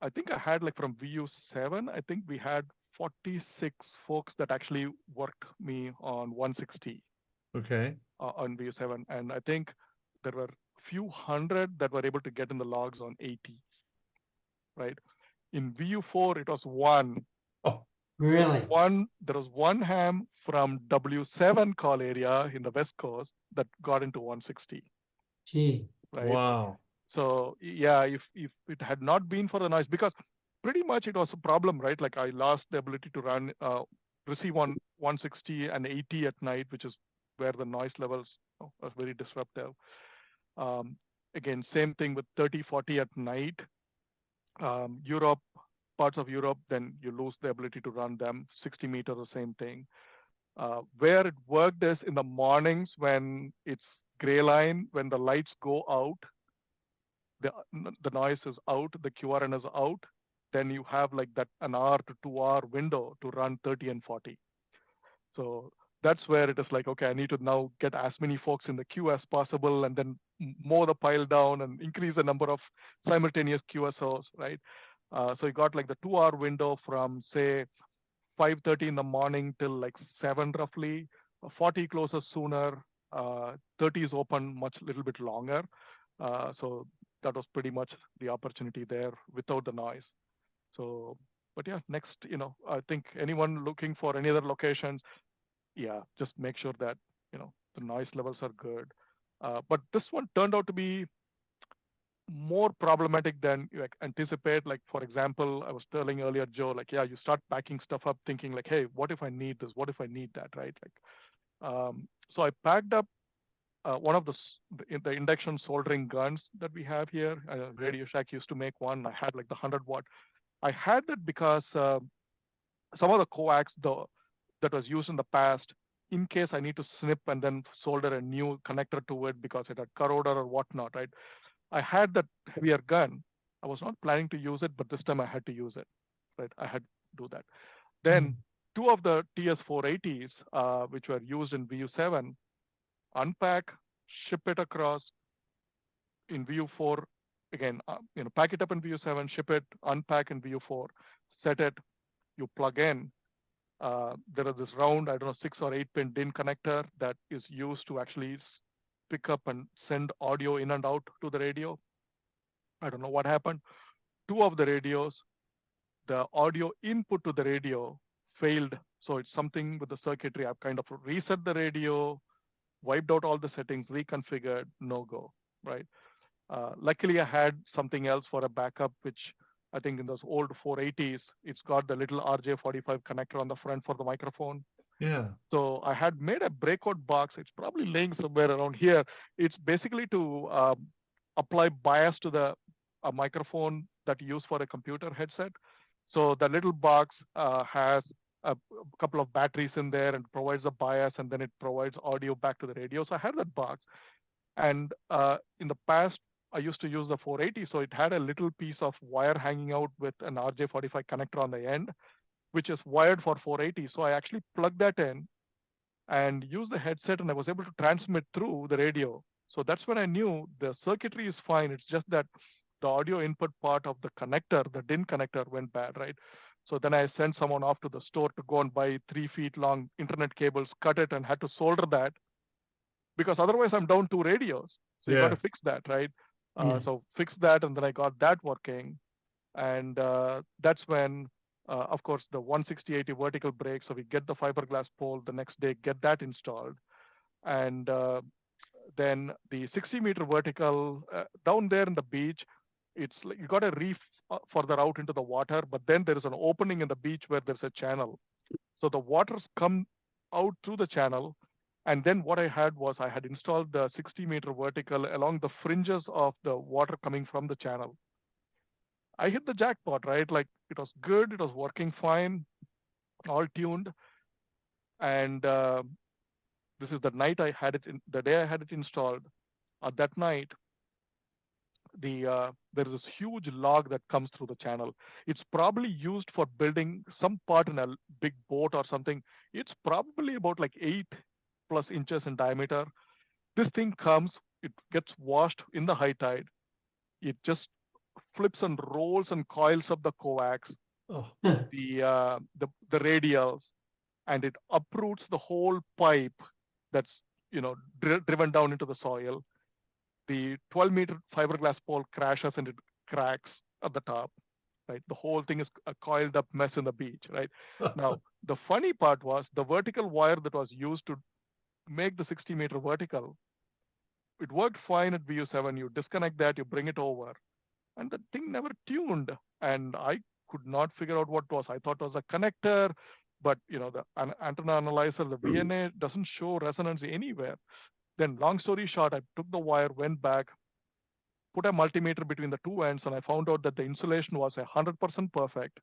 I think I had like from VU7, I think we had 46 folks that actually worked me on 160 Okay. on VU7. And I think there were few hundred that were able to get in the logs on 80, right? In VU4, it was one. Oh, Really? There was one ham from W7 call area in the West Coast that got into 160, Gee. right? wow. So yeah, if it had not been for the noise, because pretty much it was a problem, right? Like I lost the ability to run, receive on 160 and 80 at night, which is where the noise levels are very disruptive. Again, same thing with 30, 40 at night. Europe, parts of Europe, then you lose the ability to run them. 60 meters, the same thing. Where it worked is in the mornings when it's gray line, when the lights go out, the noise is out, the QRN is out, then you have like that an hour to 2 hour window to run 30 and 40. So that's where it is like, okay, I need to now get as many folks in the queue as possible, and then mow the pile down and increase the number of simultaneous QSOs, right? So you got like the 2 hour window from say 5:30 in the morning till like 7 roughly. 40 closes sooner, 30 is open much little bit longer. So that was pretty much the opportunity there without the noise. So, but yeah, next, I think anyone looking for any other locations, yeah, just make sure that, the noise levels are good. But this one turned out to be more problematic than you anticipate. Like, for example, I was telling earlier, Joe, like, yeah, you start packing stuff up thinking like, hey, what if I need this? What if I need that, right? Like, so I packed up one of the induction soldering guns that we have here. Radio Shack used to make one. I had like the 100-watt. I had that because some of the coax that was used in the past, in case I need to snip and then solder a new connector to it because it had corroded or whatnot, right? I had that heavier gun. I was not planning to use it, but this time I had to use it, right? I had to do that. Then two of the TS480s, which were used in VU7, unpack, ship it across in VU4. Again, pack it up in VU7, ship it, unpack in VU4, set it, you plug in. There is this round, I don't know, 6 or 8 pin DIN connector that is used to actually pick up and send audio in and out to the radio. I don't know what happened. 2 of the radios, the audio input to the radio failed. So it's something with the circuitry. I've kind of reset the radio, wiped out all the settings, reconfigured, no go, right? Luckily, I had something else for a backup, which I think in those old 480s, it's got the little RJ45 connector on the front for the microphone. Yeah. So I had made a breakout box. It's probably laying somewhere around here. It's basically to apply bias to the microphone that you use for a computer headset. So the little box has a couple of batteries in there and provides a bias, and then it provides audio back to the radio. So I had that box. And in the past, I used to use the 480, so it had a little piece of wire hanging out with an RJ45 connector on the end, which is wired for 480. So I actually plugged that in and used the headset, and I was able to transmit through the radio. So that's when I knew the circuitry is fine. It's just that the audio input part of the connector, the DIN connector, went bad, right? So then I sent someone off to the store to go and buy 3 feet long internet cables, cut it, and had to solder that, because otherwise I'm down 2 radios. So you got to fix that, right? So fix that, and then I got that working. And that's when, of course, the 160/80 vertical break. So we get the fiberglass pole the next day, get that installed. And then the 60-meter vertical down there in the beach, it's like you got a reef further out into the water, but then there is an opening in the beach where there's a channel. So the waters come out through the channel. And then what I had was I had installed the 60-meter vertical along the fringes of the water coming from the channel. I hit the jackpot, right? Like, it was good, it was working fine, all tuned. And this is the night I had it, the day I had it installed. That night, there is this huge log that comes through the channel. It's probably used for building some part in a big boat or something. It's probably about like 8+ inches in diameter. This thing comes, it gets washed in the high tide. It just flips and rolls and coils up the coax, the radials, and it uproots the whole pipe that's driven down into the soil. The 12-meter fiberglass pole crashes and it cracks at the top. Right, the whole thing is a coiled up mess in the beach. Right now, the funny part was the vertical wire that was used to make the 60-meter vertical. It worked fine at VU7. You disconnect that, you bring it over, and the thing never tuned. And I could not figure out what it was. I thought it was a connector, but the antenna analyzer, the VNA, doesn't show resonance anywhere. Then, long story short, I took the wire, went back, put a multimeter between the two ends, and I found out that the insulation was 100% perfect.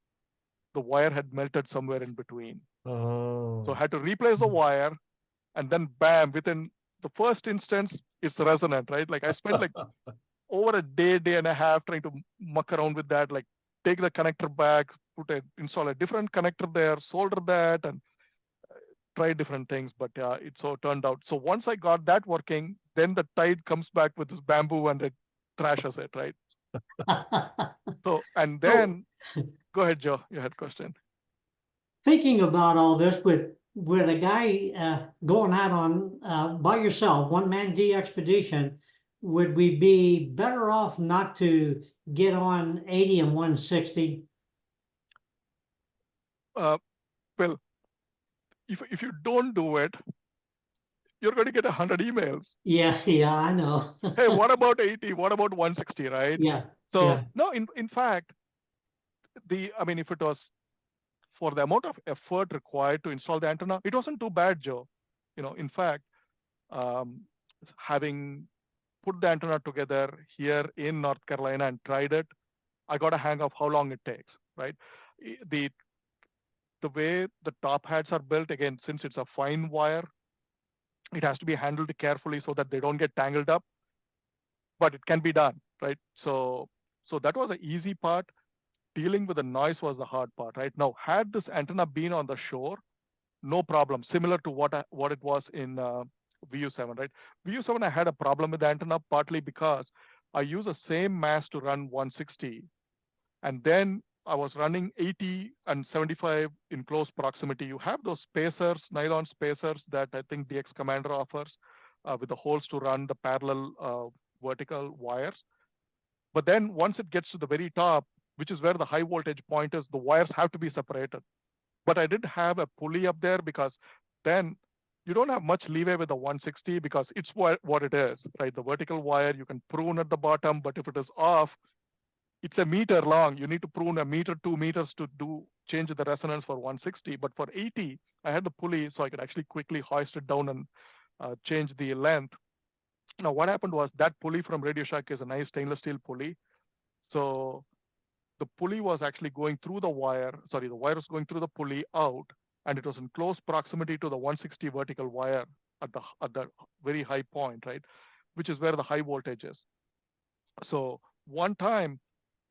The wire had melted somewhere in between. So I had to replace the wire, and then bam, within the first instance, it's resonant, right? Like, I spent like over a day and a half trying to muck around with that, like take the connector back, install a different connector there, solder that, and try different things. But it so turned out. So once I got that working, then the tide comes back with this bamboo and it trashes it, right? So, and then, go ahead, Joe, you had a question. Thinking about all this, with a guy going out on by yourself, one-man DXpedition, would we be better off not to get on 80 and 160? Well, if you don't do it, you're going to get 100 emails. Yeah, I know. Hey, what about 80? What about 160, right? Yeah. So no, in fact, if it was for the amount of effort required to install the antenna, it wasn't too bad, Joe. In fact, having put the antenna together here in North Carolina and tried it, I got a hang of how long it takes, right? The way the top hats are built, again, since it's a fine wire, it has to be handled carefully so that they don't get tangled up, but it can be done, right? So that was the easy part. Dealing with the noise was the hard part, right? Now, had this antenna been on the shore, no problem, similar to what it was in VU7, right? VU7, I had a problem with the antenna, partly because I use the same mast to run 160, and then I was running 80 and 75 in close proximity. You have those spacers, nylon spacers that I think DX Commander offers with the holes to run the parallel vertical wires. But then once it gets to the very top, which is where the high voltage point is, the wires have to be separated. But I did have a pulley up there, because then you don't have much leeway with the 160 because it's what it is, right? The vertical wire, you can prune at the bottom, but if it is off, it's a meter long. You need to prune a meter, 2 meters to change the resonance for 160. But for 80, I had the pulley, so I could actually quickly hoist it down and change the length. Now, what happened was that pulley from Radio Shack is a nice stainless steel pulley. So the pulley was actually going through the wire. Sorry, the wire was going through the pulley out, and it was in close proximity to the 160 vertical wire at the very high point, right? Which is where the high voltage is. So one time,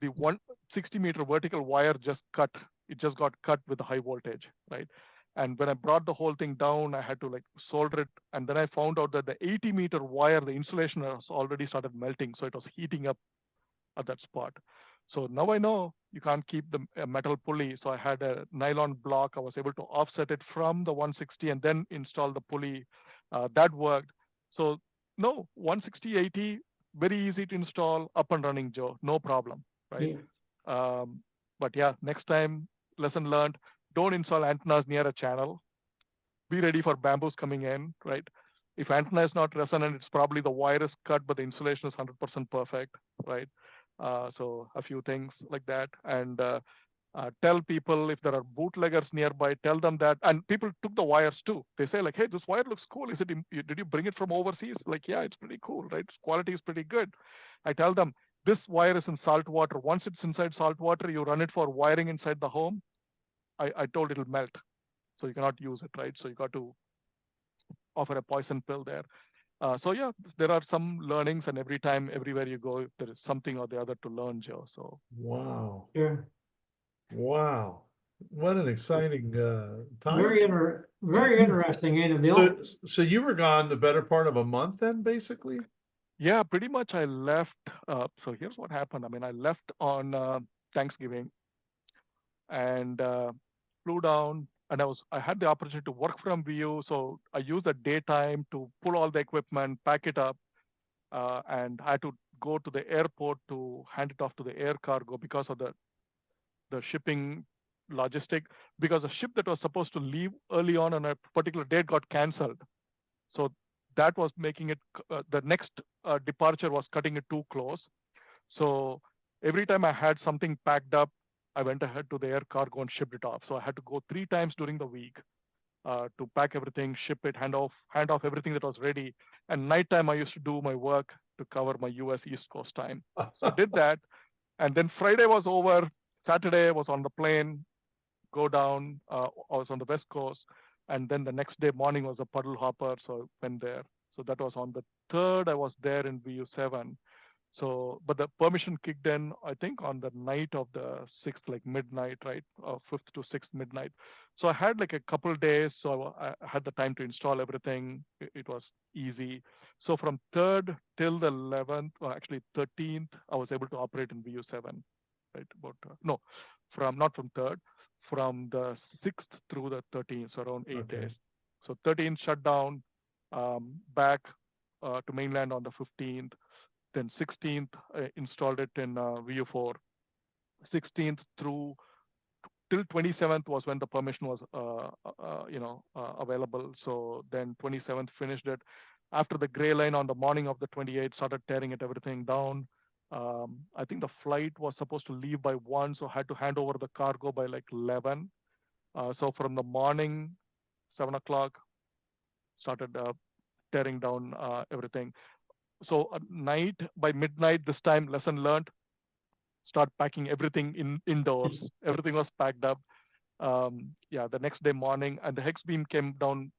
the 160-meter vertical wire just cut. It just got cut with the high voltage, right? And when I brought the whole thing down, I had to like solder it. And then I found out that the 80-meter wire, the insulation has already started melting. So it was heating up at that spot. So now I know you can't keep the metal pulley. So I had a nylon block. I was able to offset it from the 160 and then install the pulley. That worked. So no, 160, 80, very easy to install, up and running, Joe. No problem, right? Yeah. But yeah, next time, lesson learned, don't install antennas near a channel. Be ready for bamboos coming in, right? If antenna is not resonant, it's probably the wire is cut, but the insulation is 100% perfect, right? So a few things like that. And tell people if there are bootleggers nearby, tell them that. And people took the wires too. They say like, hey, this wire looks cool. Did you bring it from overseas? Like, yeah, it's pretty cool, right? Quality is pretty good. I tell them, this wire is in salt water. Once it's inside salt water, you run it for wiring inside the home. I told it'll melt. So you cannot use it, right? So you got to offer a poison pill there. So yeah, there are some learnings, and every time, everywhere you go, there is something or the other to learn, Joe. So Wow. Sure. Wow. What an exciting time. Very interesting, ain't it, Bill? So you were gone the better part of a month then, basically? yeah, pretty much I left. So here's what happened. I mean, I left on Thanksgiving and flew down, and I had the opportunity to work from VU. So I used the daytime to pull all the equipment, pack it up, and I had to go to the airport to hand it off to the air cargo because of the shipping logistic, because the ship that was supposed to leave early on a particular date got canceled. So that was making it, the next departure was cutting it too close. So every time I had something packed up, I went ahead to the air cargo and shipped it off. So I had to go 3 times during the week to pack everything, ship it, hand off everything that was ready. And nighttime, I used to do my work to cover my US East Coast time. So I did that. And then Friday was over. Saturday I was on the plane, go down. I was on the West Coast. And then the next day morning was a puddle hopper. So I went there. So that was on the 3rd. I was there in VU7. So, but the permission kicked in, I think, on the night of the 6th, like midnight, right? 5th to 6th midnight. So I had like a couple of days. So I had the time to install everything. It was easy. So from 3rd till the 11th, or actually 13th, I was able to operate in VU7, right? Not from 3rd, from the 6th through the 13th, so around 8 days. So 13th shut down, back to mainland on the 15th. Then 16th, installed it in VU4. 16th through till 27th was when the permission was, available. So then 27th finished it. After the gray line on the morning of the 28th, started tearing everything down. I think the flight was supposed to leave by 1, so I had to hand over the cargo by like 11. So from the morning, 7 o'clock, started tearing down everything. So at night, by midnight, this time, lesson learned, start packing everything indoors. Everything was packed up. The next day morning, and the hex beam came down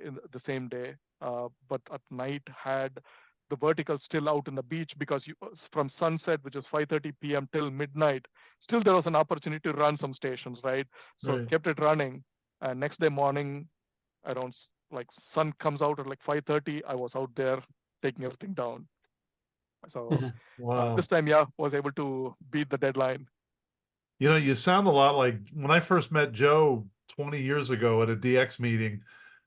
in the same day. But at night had the vertical still out in the beach, because from sunset, which is 5:30 p.m. till midnight, still there was an opportunity to run some stations, right? So kept it running. And next day morning, around like sun comes out at like 5:30, I was out there taking everything down. So Wow. this time, was able to beat the deadline. You know, you sound a lot like when I first met Joe 20 years ago at a DX meeting.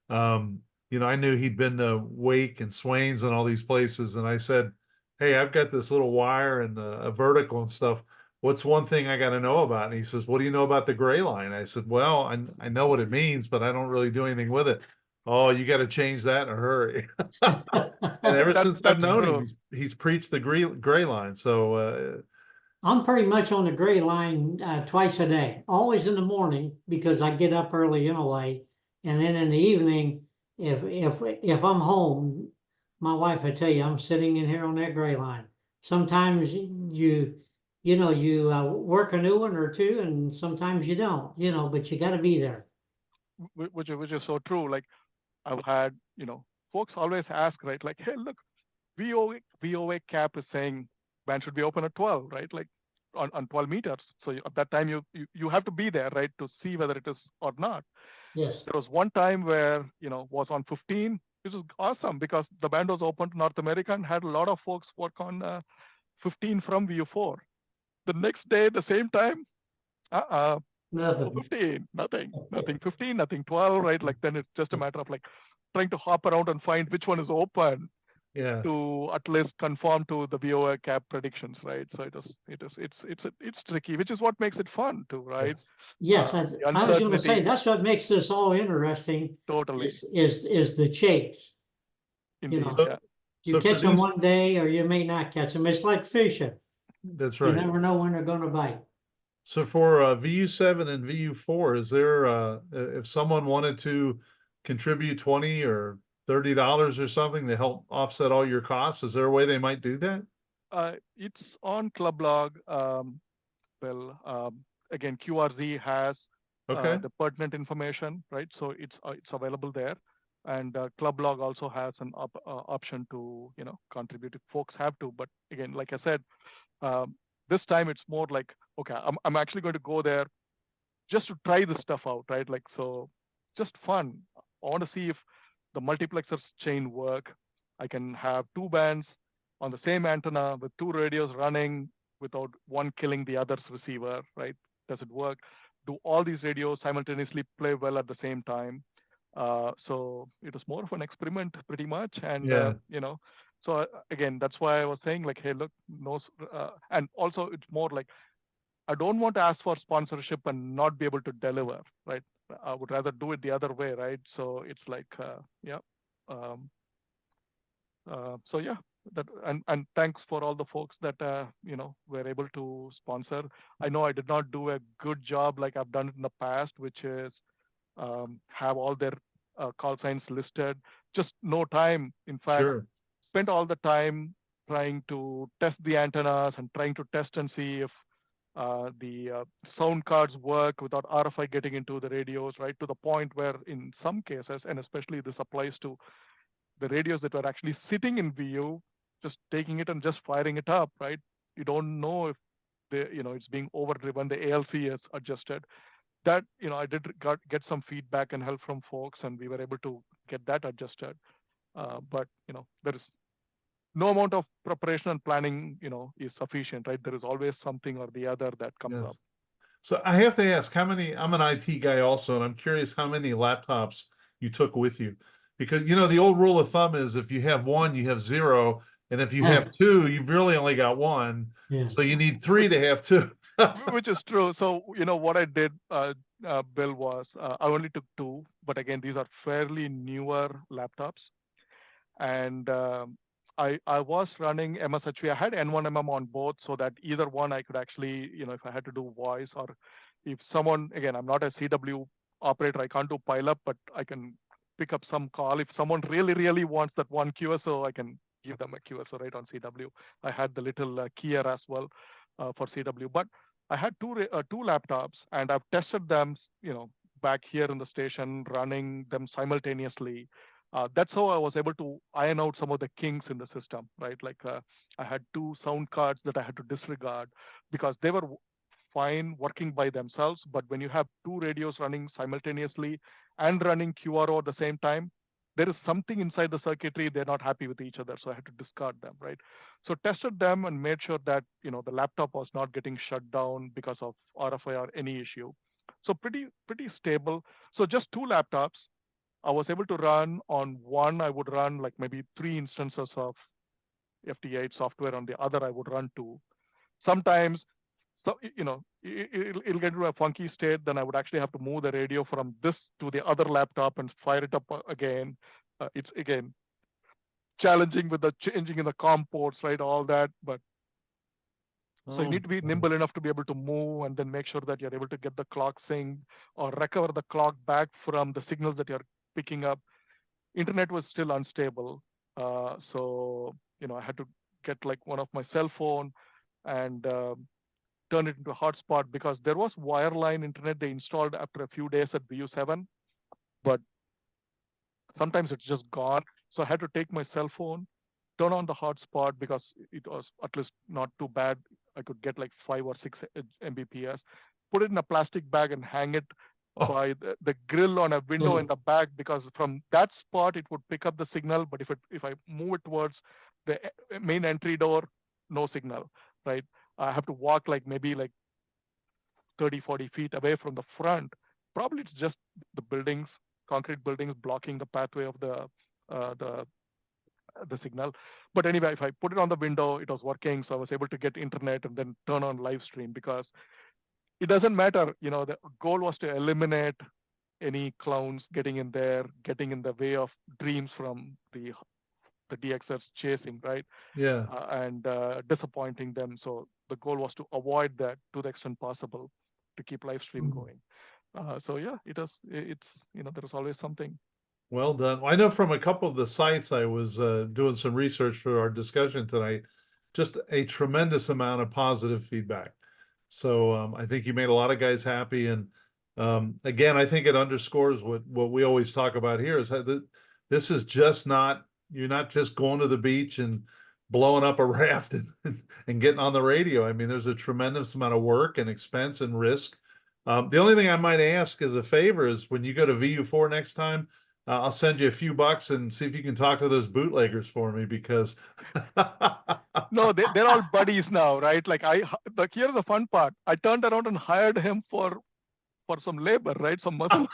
I knew he'd been to Wake and Swains and all these places. And I said, hey, I've got this little wire and a vertical and stuff. What's one thing I got to know about? And he says, what do you know about the gray line? I said, well, I know what it means, but I don't really do anything with it. Oh, you got to change that in a hurry. And ever since I've That's known him, true. he's preached the gray line. So I'm pretty much on the gray line twice a day, always in the morning because I get up early anyway. And then in the evening, if I'm home, my wife would tell you I'm sitting in here on that gray line. Sometimes you work a new one or two, and sometimes you don't, but you got to be there. Which is so true. Like I've had, folks always ask, right? Like, hey, look, VOA cap is saying band should be open at 12, right? Like on 12 meters. So at that time, you have to be there, right, to see whether it is or not. Yes. There was one time where, was on 15, which is awesome because the band was open to North America and had a lot of folks work on 15 from VU4. The next day, the same time, no Nothing. 15, nothing 15, nothing 12, right? Like then it's just a matter of like trying to hop around and find which one is open yeah, to at least conform to the VOA cap predictions, right? So it's tricky, which is what makes it fun too, right? Yes, The I was going to say uncertainty, that's what makes this all interesting. totally, Is the chase. indeed, So yeah. You so for catch them these, one day, or you may not catch them. It's like fishing. that's You right. never know when they're going to bite. So for VU7 and VU4, is there if someone wanted to contribute 20 or $30 or something to help offset all your costs, is there a way they might do that? It's on Clublog. Again, QRZ has Okay. the pertinent information, right? So it's available there, and Clublog also has an option to contribute if folks have to. But again, like I said, this time it's more like, okay, I'm actually going to go there just to try this stuff out, right? Like, so just fun. I want to see if the multiplexers chain work. I can have two bands on the same antenna with two radios running without one killing the other's receiver, right? Does it work? Do all these radios simultaneously play well at the same time? So it was more of an experiment pretty much. And, Yeah. so again, that's why I was saying like, hey, look, and also it's more like, I don't want to ask for sponsorship and not be able to deliver, right? I would rather do it the other way, right? So it's like, yeah. So yeah, that and thanks for all the folks that were able to sponsor. I know I did not do a good job like I've done it in the past, which is have all their call signs listed. Just no time. In fact, Sure. spent all the time trying to test the antennas and trying to test and see if the sound cards work without RFI getting into the radios, right? To the point where in some cases, and especially this applies to the radios that were actually sitting in VU, just taking it and just firing it up, right? You don't know if it's being overdriven, the ALC is adjusted. That, I did get some feedback and help from folks, and we were able to get that adjusted. But, there is no amount of preparation and planning, is sufficient, right? There is always something or the other that comes up. So I have to ask, I'm an IT guy also, and I'm curious how many laptops you took with you. Because, the old rule of thumb is if you have one, you have zero. And if you have two, you've really only got one. Yeah. So you need three to have two. Which is true. So, what I did, Bill, was I only took two. But again, these are fairly newer laptops. And I was running MSHV. I had N1MM on both so that either one I could actually, if I had to do voice or if someone, again, I'm not a CW operator, I can't do pile up, but I can pick up some call. If someone really, really wants that one QSO, I can give them a QSO right on CW. I had the little keyer as well for CW. But I had two laptops and I've tested them, back here in the station, running them simultaneously. That's how I was able to iron out some of the kinks in the system, right? Like I had two sound cards that I had to disregard because they were fine working by themselves. But when you have two radios running simultaneously and running QRO at the same time, there is something inside the circuitry they're not happy with each other. So I had to discard them, right? So tested them and made sure that the laptop was not getting shut down because of RFI or any issue. So pretty stable. So just two laptops. I was able to run on one. I would run like maybe 3 instances of FT8 software. On the other, I would run 2. Sometimes so it'll get to a funky state. Then I would actually have to move the radio from this to the other laptop and fire it up again. It's again challenging with the changing in the COM ports, right? All that, but so you need to be nimble enough to be able to move and then make sure that you're able to get the clock synced or recover the clock back from the signals that you're picking up. Internet was still unstable, so I had to get like one of my cell phone and turn it into a hotspot, because there was wireline internet they installed after a few days at VU7, but sometimes it's just gone. So I had to take my cell phone, turn on the hotspot, because it was at least not too bad. I could get like 5 or 6 Mbps, put it in a plastic bag and hang it by the grill on a window in the back, because from that spot it would pick up the signal. But if I move it towards the main entry door, no signal, right? I have to walk like maybe like 30, 40 feet away from the front. Probably it's just the buildings, concrete buildings blocking the pathway of the signal. But anyway, if I put it on the window, it was working. So I was able to get internet and then turn on live stream, because it doesn't matter. The goal was to eliminate any clowns getting in there, getting in the way of dreams from the DXers chasing, right? Yeah. And disappointing them. So the goal was to avoid that to the extent possible, to keep live stream going. So yeah, there is always something. Well done. I know from a couple of the sites I was doing some research for our discussion tonight, just a tremendous amount of positive feedback. So I think you made a lot of guys happy. And again, I think it underscores what we always talk about here is that this is just not, you're not just going to the beach and blowing up a raft and getting on the radio. I mean, there's a tremendous amount of work and expense and risk. The only thing I might ask as a favor is when you go to VU4 next time, I'll send you a few bucks and see if you can talk to those bootleggers for me, because no, they're all buddies now, right? Like here's the fun part. I turned around and hired him for some labor, right? Some muscle.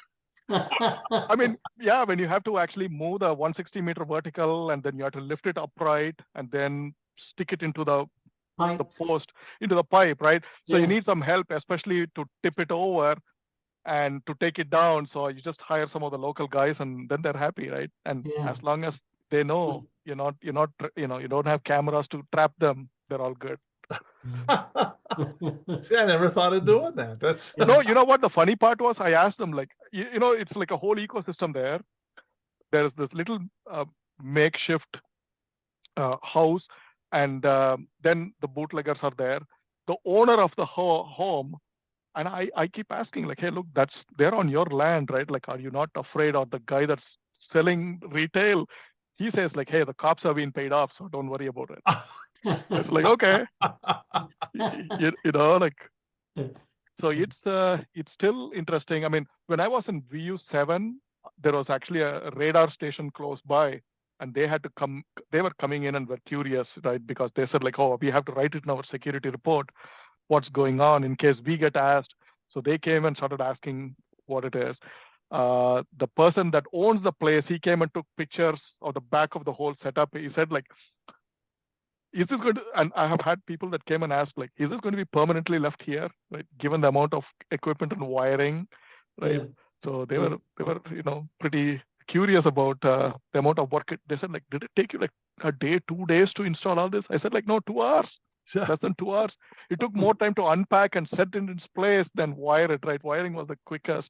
I mean, yeah, when you have to actually move the 160-meter vertical and then you have to lift it upright and then stick it into the post, into the pipe, right? So you need some help, especially to tip it over and to take it down. So you just hire some of the local guys and then they're happy, right? And as long as they know you don't have cameras to trap them, they're all good. See, I never thought of doing that. That's no, you know what the funny part was? I asked them, like, it's like a whole ecosystem there. There's this little makeshift house, and then the bootleggers are there. The owner of the home, and I keep asking, like, hey, look, they're on your land, right? Like, are you not afraid? Or the guy that's selling retail, he says, like, hey, the cops have been paid off, so don't worry about it. It's like, okay, like, so it's still interesting. I mean, when I was in VU7, there was actually a radar station close by, and they were coming in and were curious, right? Because they said, like, oh, we have to write it in our security report, what's going on in case we get asked. So they came and started asking what it is. The person that owns the place, he came and took pictures of the back of the whole setup. He said, like, is this good? And I have had people that came and asked, like, is this going to be permanently left here, right? Given the amount of equipment and wiring, right? Yeah. So they were pretty curious about the amount of work. They said, like, did it take you like a day, 2 days to install all this? I said, like, no, 2 hours. Less than 2 hours. It took more time to unpack and set it in its place than wire it, right? Wiring was the quickest.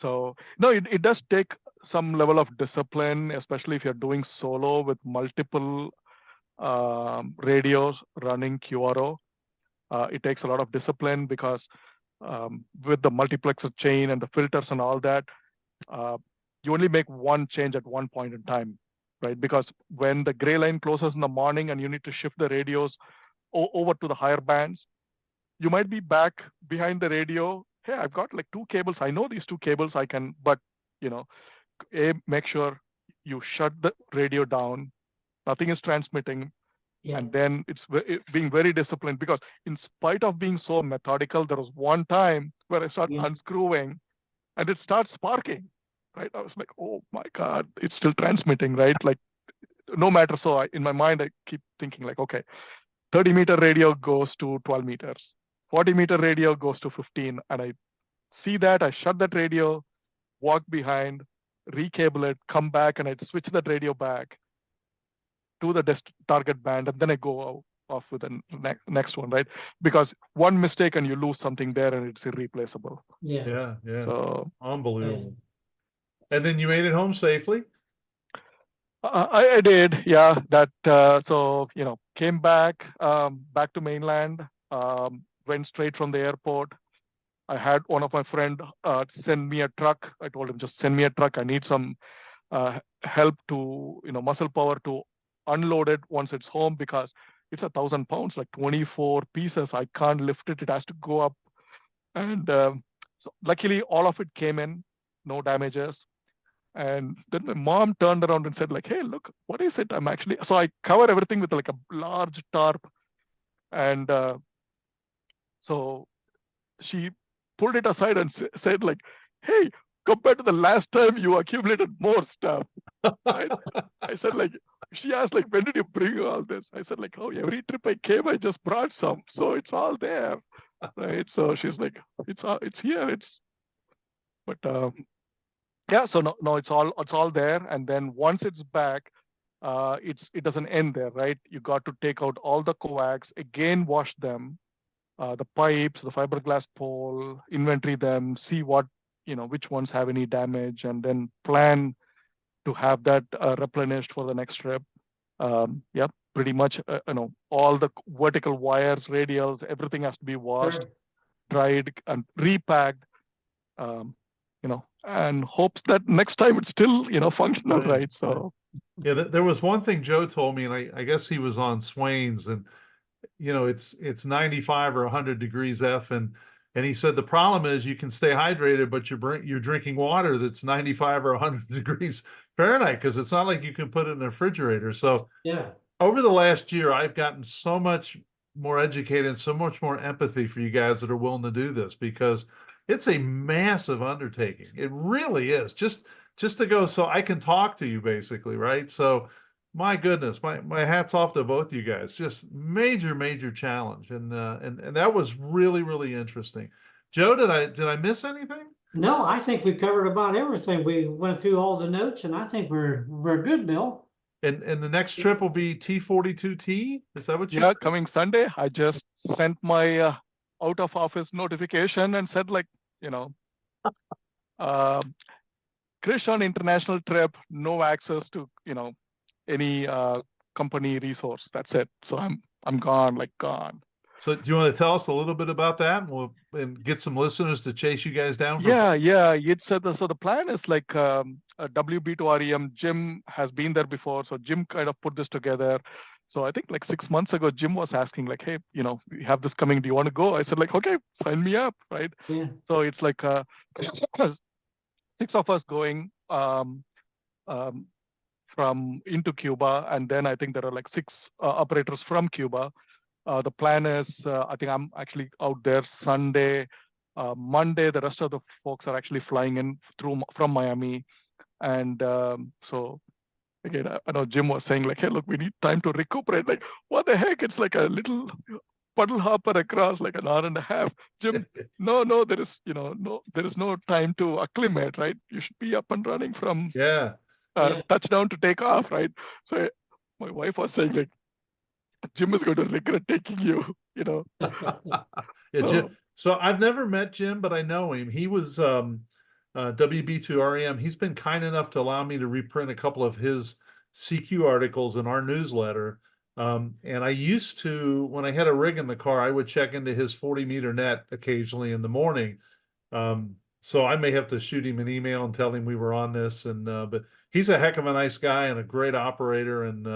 So no, it does take some level of discipline, especially if you're doing solo with multiple radios running QRO. It takes a lot of discipline because with the multiplexer chain and the filters and all that, you only make one change at one point in time, right? Because when the gray line closes in the morning and you need to shift the radios over to the higher bands, you might be back behind the radio. Hey, I've got like 2 cables. I know these 2 cables I can, but make sure you shut the radio down. Nothing is transmitting. Yeah. And then it's being very disciplined, because in spite of being so methodical, there was one time where I started unscrewing and it starts sparking, right? I was like, oh my God, it's still transmitting, right? Like, no matter. So in my mind, I keep thinking like, okay, 30-meter radio goes to 12 meters, 40-meter radio goes to 15, and I see that, I shut that radio, walk behind, recable it, come back, and I switch that radio back to the target band, and then I go off with the next one, right? Because one mistake and you lose something there, and it's irreplaceable. Yeah. Yeah. So Unbelievable. And then you made it home safely? I did, yeah. That so came back to mainland. Went straight from the airport. I had one of my friend send me a truck. I told him, just send me a truck. I need some help to muscle power to unload it once it's home, because it's 1,000 pounds, like 24 pieces. I can't lift it. It has to go up. And so luckily, all of it came in, no damages. And then my mom turned around and said, like, hey, look, what is it? So I cover everything with like a large tarp. And so she pulled it aside and said, like, hey, compared to the last time, you accumulated more stuff. Right? I said, like, she asked, like, when did you bring all this? I said, like, oh, every trip I came, I just brought some. So it's all there. Right? So she's like, it's here. But yeah, so no, it's all there. And then once it's back, it doesn't end there, right? You got to take out all the coax, again, wash them, the pipes, the fiberglass pole, inventory them, see what, which ones have any damage, and then plan to have that replenished for the next trip. Yep, pretty much, all the vertical wires, radials, everything has to be washed, dried, and repacked. And hopes that next time it's still, functional, right? So, yeah, there was one thing Joe told me, and I guess he was on Swain's, and it's 95 or 100 degrees F, and he said the problem is you can stay hydrated, but you're drinking water that's 95 or 100 degrees Fahrenheit, because it's not like you can put it in the refrigerator. So Yeah. Over the last year, I've gotten so much more educated and so much more empathy for you guys that are willing to do this, because it's a massive undertaking. It really is. Just to go so I can talk to you, basically, right? So my goodness, my hat's off to both you guys. Just major challenge. And that was really interesting. Joe, did I miss anything? No, I think we covered about everything. We went through all the notes, and I think we're good, Bill. And the next trip will be T42T? Is that what you said? coming Sunday. I just sent my out of office notification and said, like, Krish on international trip, no access to, any company resource. That's it. So I'm gone. So do you want to tell us a little bit about that, and get some listeners to chase you guys down? Yeah. It's so the plan is like a WB to REM. Jim has been there before, so Jim kind of put this together. So I think like 6 months ago, Jim was asking, like, hey, we have this coming. Do you want to go? I said, like, okay, sign me up, right? Yeah. So it's like 6 of us going from into Cuba, and then I think there are like 6 operators from Cuba. The plan is, I think I'm actually out there Sunday. Monday, the rest of the folks are actually flying in from Miami. And so, again, I know Jim was saying, like, hey, look, we need time to recuperate. Like, what the heck? It's like a little puddle hopper across like an hour and a half. Jim, no, there is no time to acclimate, right? You should be up and running from touchdown to take off, right? So my wife was saying, like, Jim is going to regret taking you, Jim. So I've never met Jim, but I know him. He was WB2REM. He's been kind enough to allow me to reprint a couple of his CQ articles in our newsletter. And I used to, when I had a rig in the car, I would check into his 40-meter net occasionally in the morning. So I may have to shoot him an email and tell him we were on this. And but he's a heck of a nice guy and a great operator. And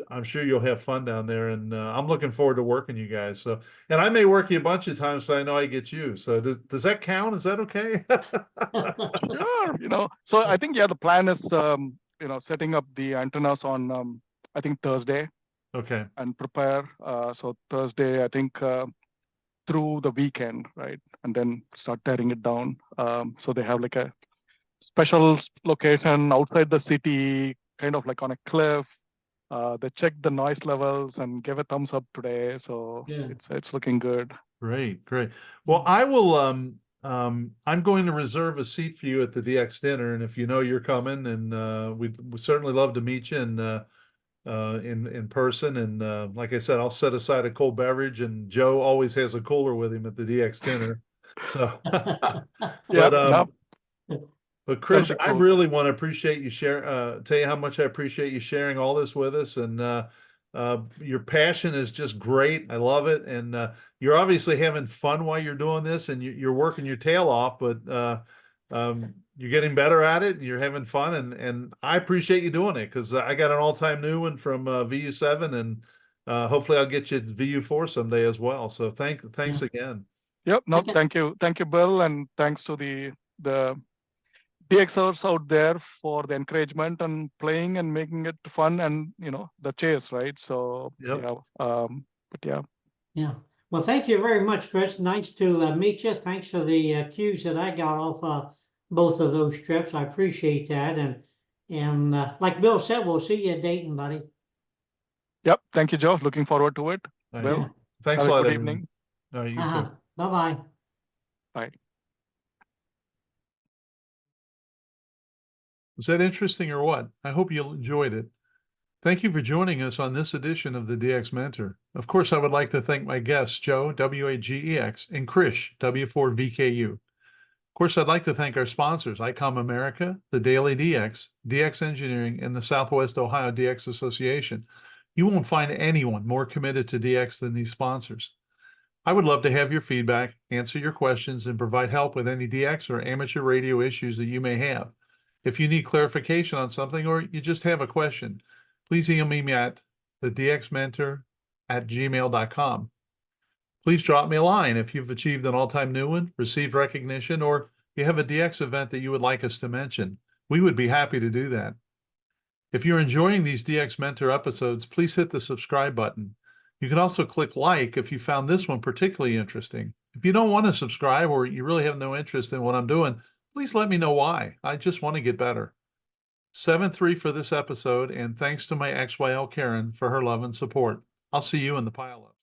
I'm sure you'll have fun down there, and I'm looking forward to working you guys. So, and I may work you a bunch of times, so I know I get you. So does that count? Is that okay? Sure. So I think the plan is setting up the antennas on I think Thursday. Okay. And prepare. So Thursday, I think through the weekend, right, and then start tearing it down. So they have like a special location outside the city, kind of like on a cliff. They checked the noise levels and gave a thumbs up today. So Yeah. it's looking good. Great, great. Well, I will, I'm going to reserve a seat for you at the DX dinner, and if you know you're coming, and we'd certainly love to meet you in person. And like I said, I'll set aside a cold beverage, and Joe always has a cooler with him at the DX dinner. So, Yep, but that'll Krish, be I cool. really want to appreciate you tell you how much I appreciate you sharing all this with us. And your passion is just great. I love it. And you're obviously having fun while you're doing this, and you're working your tail off, but you're getting better at it and you're having fun. And I appreciate you doing it, because I got an all-time new one from VU7, and hopefully I'll get you VU4 someday as well. So thanks again. Yep, no, Okay. thank you, Bill, and thanks to the DXers out there for the encouragement and playing and making it fun, and the chase, right? So Yep. yeah, but yeah. Yeah. Well, thank you very much, Chris. Nice to meet you. Thanks for the cues that I got off both of those trips. I appreciate that. And like Bill said, we'll see you at Dayton, buddy. Yep, thank you, Joe. Looking forward to it. All right. Bill, Yeah. Thanks have a a lot, good everyone. evening. All right, you too. Bye-bye. Bye. Was that interesting or what? I hope you enjoyed it. Thank you for joining us on this edition of the DX Mentor. Of course, I would like to thank my guests, Joe, WAGEX, and Krish, W4VKU. Of course, I'd like to thank our sponsors, ICOM America, the Daily DX, DX Engineering, and the Southwest Ohio DX Association. You won't find anyone more committed to DX than these sponsors. I would love to have your feedback, answer your questions, and provide help with any DX or amateur radio issues that you may have. If you need clarification on something, or you just have a question, please email me at thedxmentor@gmail.com. Please drop me a line if you've achieved an all-time new one, received recognition, or you have a DX event that you would like us to mention. We would be happy to do that. If you're enjoying these DX Mentor episodes, please hit the subscribe button. You can also click like if you found this one particularly interesting. If you don't want to subscribe, or you really have no interest in what I'm doing, please let me know why. I just want to get better. 7-3 for this episode, and thanks to my XYL Karen for her love and support. I'll see you in the pileup.